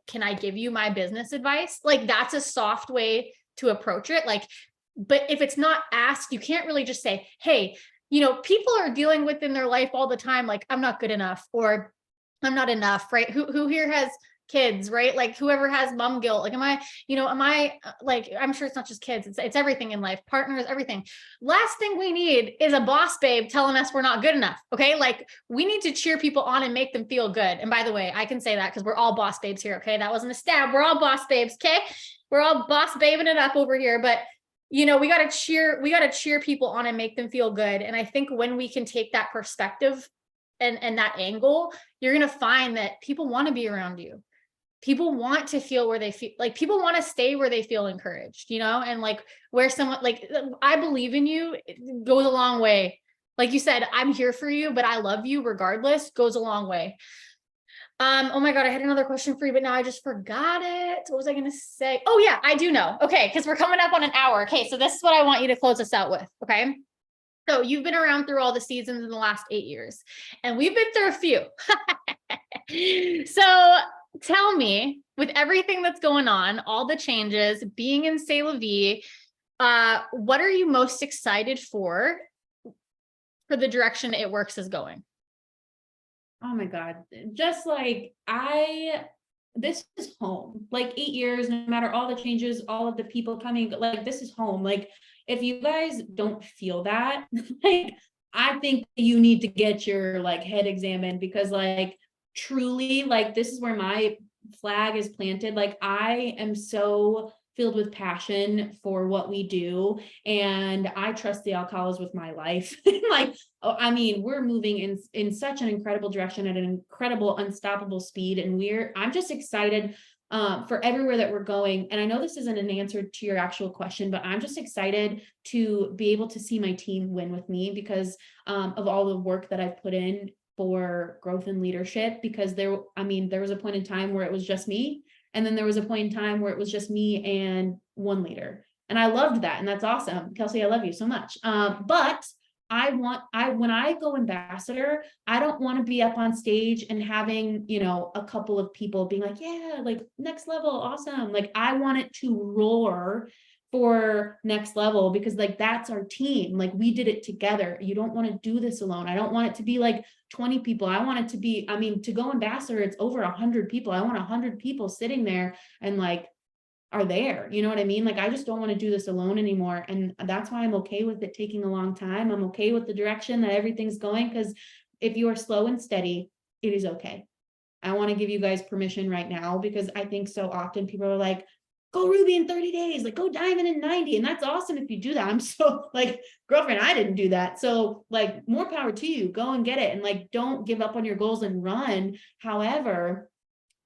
can I give you my business advice? Like, that's a soft way to approach it. Like, but if it's not asked, you can't really just say, hey, people are dealing with in their life all the time, like, I'm not good enough, or I'm not enough, right? Who here has kids, right? Like, whoever has mom guilt, like, am I like, I'm sure it's not just kids, it's everything in life, partners, everything. Last thing we need is a boss babe telling us we're not good enough. Okay. Like, we need to cheer people on and make them feel good. And by the way, I can say that because we're all boss babes here. Okay. That wasn't a stab. We're all boss babes. Okay. We're all boss babing it up over here, but we got to cheer people on and make them feel good. And I think when we can take that perspective and that angle, you're going to find that people want to be around you. People want to feel where they feel, like, people want to stay where they feel encouraged, and like, where someone, like, I believe in you, it goes a long way. Like you said, I'm here for you, but I love you regardless, goes a long way. Oh my God, I had another question for you, but now I just forgot it. What was I going to say? Oh yeah, I do know. Okay. Cause we're coming up on an hour. Okay. So this is what I want you to close us out with. Okay. So you've been around through all the seasons in the last 8 years, and we've been through a few. So tell me, with everything that's going on, all the changes, being in C'est La Vie, what are you most excited for the direction It Works is going? Oh my God. Just like, this is home. Like, 8 years, no matter all the changes, all of the people coming, like, this is home. Like, if you guys don't feel that, like, I think you need to get your like head examined, because like, truly, like, this is where my flag is planted. Like, I am so filled with passion for what we do, and I trust the Alcalas with my life. Like, I mean, we're moving in such an incredible direction at an incredible, unstoppable speed, and I'm just excited for everywhere that we're going. And I know this isn't an answer to your actual question, but I'm just excited to be able to see my team win with me, because of all the work that I've put in for growth and leadership. Because there was a point in time where it was just me, and then there was a point in time where it was just me and one leader, and I loved that, and that's awesome. Kelsey, I love you so much. But when I go ambassador, I don't want to be up on stage and having, a couple of people being like, yeah, like, next level, awesome. Like, I want it to roar for next level, because like, that's our team. Like, we did it together. You don't want to do this alone. I don't want it to be like 20 people. I want it to be, I mean, to go ambassador, it's over 100 people. I want 100 people sitting there and like, are there, you know what I mean? Like, I just don't want to do this alone anymore. And that's why I'm okay with it taking a long time. I'm okay with the direction that everything's going, because if you are slow and steady, it is okay. I want to give you guys permission right now, because I think so often people are like, go Ruby in 30 days, like go diamond in 90. And that's awesome if you do that. I'm so like, girlfriend, I didn't do that. So like, more power to you, go and get it. And like, don't give up on your goals and run. However,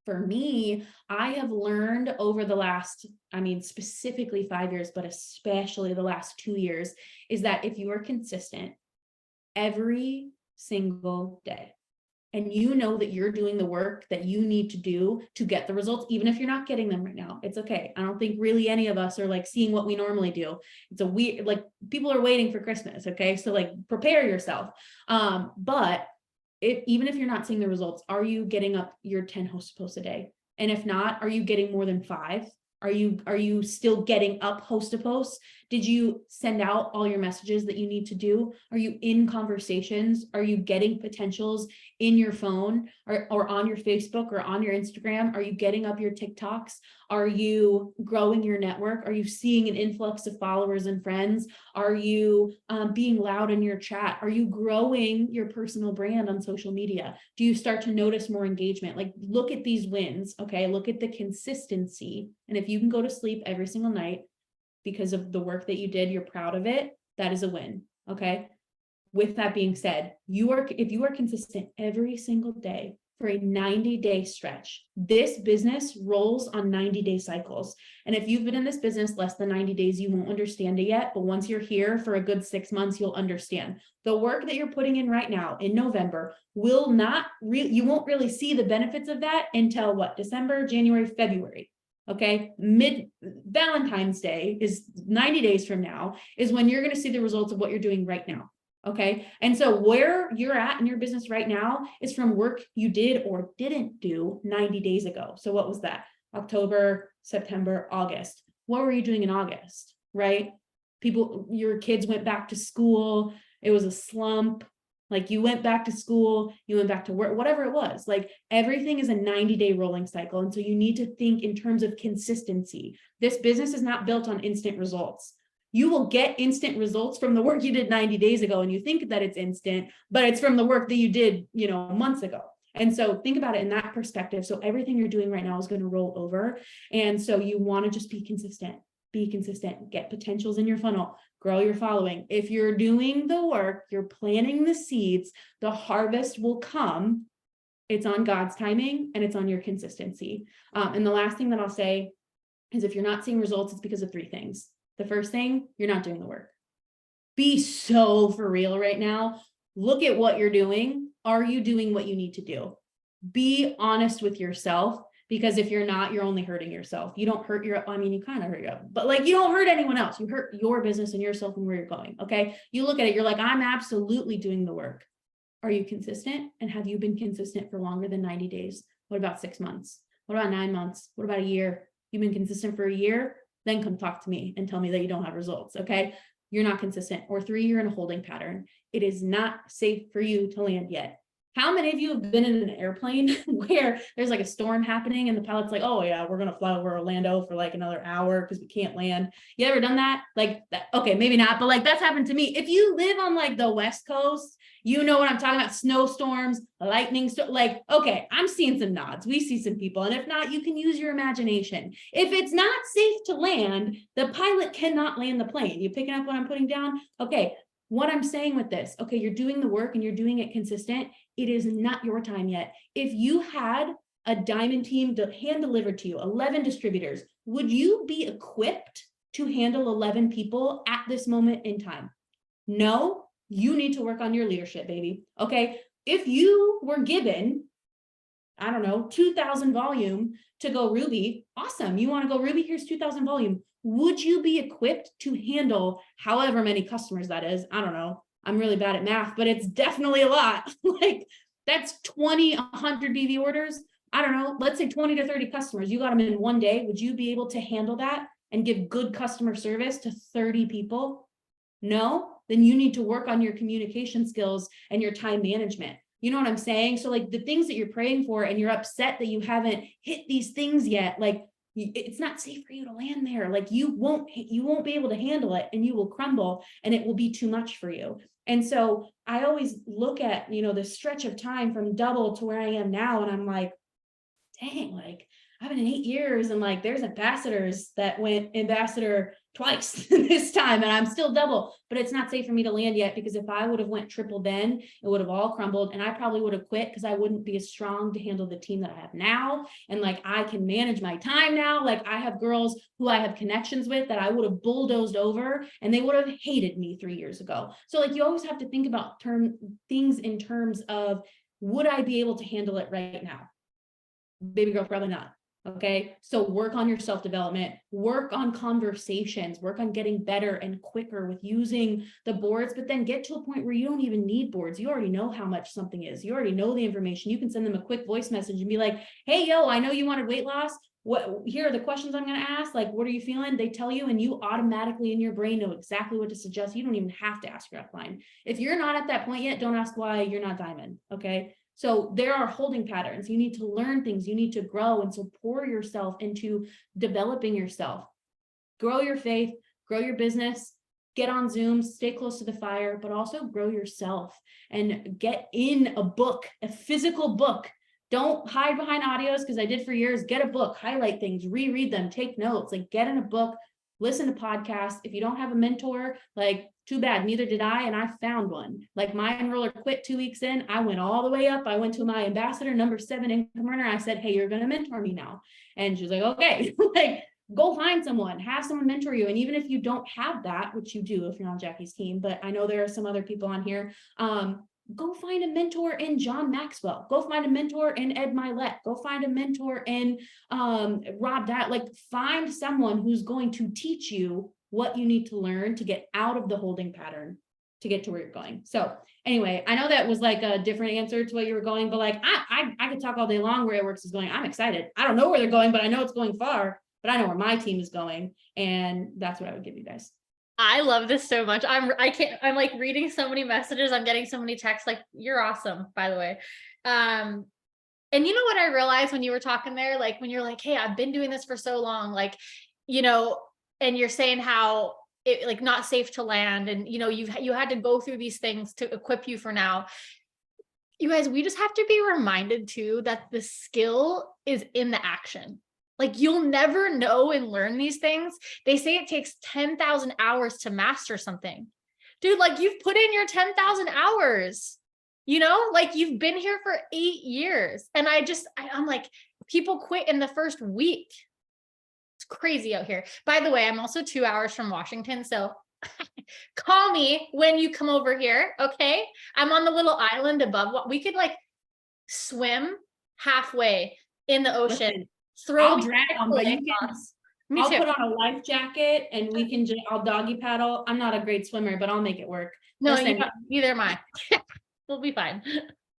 for me, I have learned over the last, I mean, specifically 5 years, but especially the last 2 years, is that if you are consistent every single day, and you know that you're doing the work that you need to do to get the results, even if you're not getting them right now, it's okay. I don't think really any of us are like seeing what we normally do. It's a weird, like, people are waiting for Christmas. Okay. So like, prepare yourself. But even if you're not seeing the results, are you getting up your 10 host posts a day? And if not, are you getting more than 5? Are you still getting up host to posts? Did you send out all your messages that you need to do? Are you in conversations? Are you getting potentials in your phone or on your Facebook or on your Instagram? Are you getting up your TikToks? Are you growing your network? Are you seeing an influx of followers and friends? Are you being loud in your chat? Are you growing your personal brand on social media? Do you start to notice more engagement? Like, look at these wins, okay? Look at the consistency. And if you can go to sleep every single night because of the work that you did, you're proud of it, that is a win, okay? With that being said, if you are consistent every single day for a 90-day stretch, this business rolls on 90-day cycles. And if you've been in this business less than 90 days, you won't understand it yet. But once you're here for a good 6 months, you'll understand. The work that you're putting in right now in November you won't really see the benefits of that until what? December, January, February. Okay, Valentine's Day is 90 days from now, is when you're going to see the results of what you're doing right now. Okay. And so where you're at in your business right now is from work you did or didn't do 90 days ago. So what was that? October, September, August. What were you doing in August? Right? Your kids went back to school. It was a slump. Like, you went back to school, you went back to work, whatever it was. Like, everything is a 90-day rolling cycle. And so you need to think in terms of consistency. This business is not built on instant results. You will get instant results from the work you did 90 days ago, and you think that it's instant, but it's from the work that you did, months ago. And so think about it in that perspective. So everything you're doing right now is going to roll over. And so you want to just be consistent, get potentials in your funnel, grow your following. If you're doing the work, you're planting the seeds, the harvest will come. It's on God's timing and it's on your consistency. And the last thing that I'll say is, if you're not seeing results, it's because of 3 things. The first thing, you're not doing the work. Be so for real right now. Look at what you're doing. Are you doing what you need to do? Be honest with yourself, because if you're not, you're only hurting yourself. You don't hurt you kind of hurt you, but like, you don't hurt anyone else. You hurt your business and yourself and where you're going. Okay. You look at it, you're like, I'm absolutely doing the work. Are you consistent? And have you been consistent for longer than 90 days? What about 6 months? What about 9 months? What about a year? You've been consistent for a year? Then come talk to me and tell me that you don't have results. Okay. You're not consistent. Or 3, you're in a holding pattern. It is not safe for you to land yet. How many of you have been in an airplane where there's like a storm happening and the pilot's like, oh yeah, we're going to fly over Orlando for like another hour because we can't land? You ever done that? Like that? Okay, maybe not, but like, that's happened to me. If you live on like the West Coast, you know what I'm talking about. Snowstorms, lightning, like, okay, I'm seeing some nods. We see some people. And if not, you can use your imagination. If it's not safe to land, the pilot cannot land the plane. You picking up what I'm putting down? Okay. What I'm saying with this, okay, you're doing the work and you're doing it consistent. It is not your time yet. If you had a diamond team hand delivered to you, 11 distributors, would you be equipped to handle 11 people at this moment in time? No, you need to work on your leadership, baby. Okay. If you were given, I don't know, 2,000 volume to go Ruby, awesome. You want to go Ruby? Here's 2,000 volume. Would you be equipped to handle however many customers that is? I don't know. I'm really bad at math, but it's definitely a lot. Like, that's 20, 100 BV orders. I don't know. Let's say 20 to 30 customers. You got them in one day. Would you be able to handle that? and give good customer service to 30 people? No, then you need to work on your communication skills and your time management. You know what I'm saying? So like the things that you're praying for and you're upset that you haven't hit these things yet, like it's not safe for you to land there. Like you won't be able to handle it, and you will crumble, and it will be too much for you. And so I always look at, the stretch of time from double to where I am now, and I'm like, dang, like I've been in 8 years, and like there's ambassadors that went ambassador twice this time, and I'm still double, but it's not safe for me to land yet, because if I would have went triple then, it would have all crumbled, and I probably would have quit because I wouldn't be as strong to handle the team that I have now. And like I can manage my time now. Like I have girls who I have connections with that I would have bulldozed over, and they would have hated me 3 years ago. So like you always have to think about things in terms of, would I be able to handle it right now? Baby girl, probably not. Okay. So work on your self-development, work on conversations, work on getting better and quicker with using the boards, but then get to a point where you don't even need boards. You already know how much something is. You already know the information. You can send them a quick voice message and be like, hey, yo, I know you wanted weight loss. Here are the questions I'm going to ask. Like, what are you feeling? They tell you, and you automatically in your brain know exactly what to suggest. You don't even have to ask your upline. If you're not at that point yet, don't ask why you're not diamond. Okay. So there are holding patterns. You need to learn things. You need to grow. And so pour yourself into developing yourself. Grow your faith, grow your business, get on Zoom, stay close to the fire, but also grow yourself and get in a book, a physical book. Don't hide behind audios, because I did for years. Get a book, highlight things, reread them, take notes, like get in a book, listen to podcasts. If you don't have a mentor, like too bad, neither did I, and I found one. Like my enroller quit 2 weeks in. I went all the way up. I went to my ambassador, number 7 income earner. I said, hey, you're going to mentor me now. And she's like, okay, like go find someone, have someone mentor you. And even if you don't have that, which you do if you're on Jackie's team, but I know there are some other people on here, go find a mentor in John Maxwell. Go find a mentor in Ed Milet. Go find a mentor in Rob That. Like find someone who's going to teach you what you need to learn to get out of the holding pattern to get to where you're going. So anyway, I know that was like a different answer to what you were going, but like I could talk all day long where Airworks is going. I'm excited. I don't know where they're going, but I know it's going far, but I know where my team is going. And that's what I would give you guys. I love this so much. I'm like reading so many messages. I'm getting so many texts. Like, you're awesome, by the way. And you know what I realized when you were talking there, like when you're like, hey, I've been doing this for so long, like, and you're saying how it like not safe to land. And, you had to go through these things to equip you for now. You guys, we just have to be reminded too, that the skill is in the action. Like you'll never know and learn these things. They say it takes 10,000 hours to master something. Dude, like you've put in your 10,000 hours, like you've been here for 8 years. And I'm like, people quit in the first week. It's crazy out here. By the way, I'm also 2 hours from Washington. So call me when you come over here. Okay. I'm on the little island above. What we could like swim halfway in the ocean. I'll drown, but you can. I'll put on a life jacket and I'll doggy paddle. I'm not a great swimmer, but I'll make it work. No, neither am I. We'll be fine.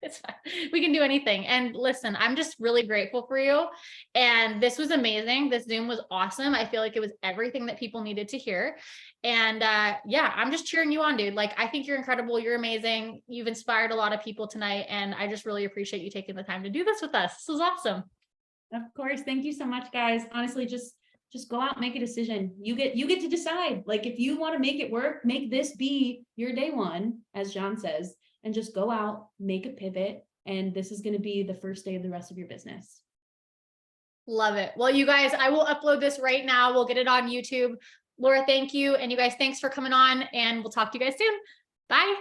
It's fine. We can do anything. And listen, I'm just really grateful for you. And this was amazing. This Zoom was awesome. I feel like it was everything that people needed to hear. And yeah, I'm just cheering you on, dude. Like, I think you're incredible. You're amazing. You've inspired a lot of people tonight. And I just really appreciate you taking the time to do this with us. This was awesome. Of course. Thank you so much, guys. Honestly, just go out, make a decision. You get to decide. Like if you want to make it work, make this be your day one, as John says, and just go out, make a pivot. And this is going to be the first day of the rest of your business. Love it. Well, you guys, I will upload this right now. We'll get it on YouTube. Laura, thank you. And you guys, thanks for coming on, and we'll talk to you guys soon. Bye.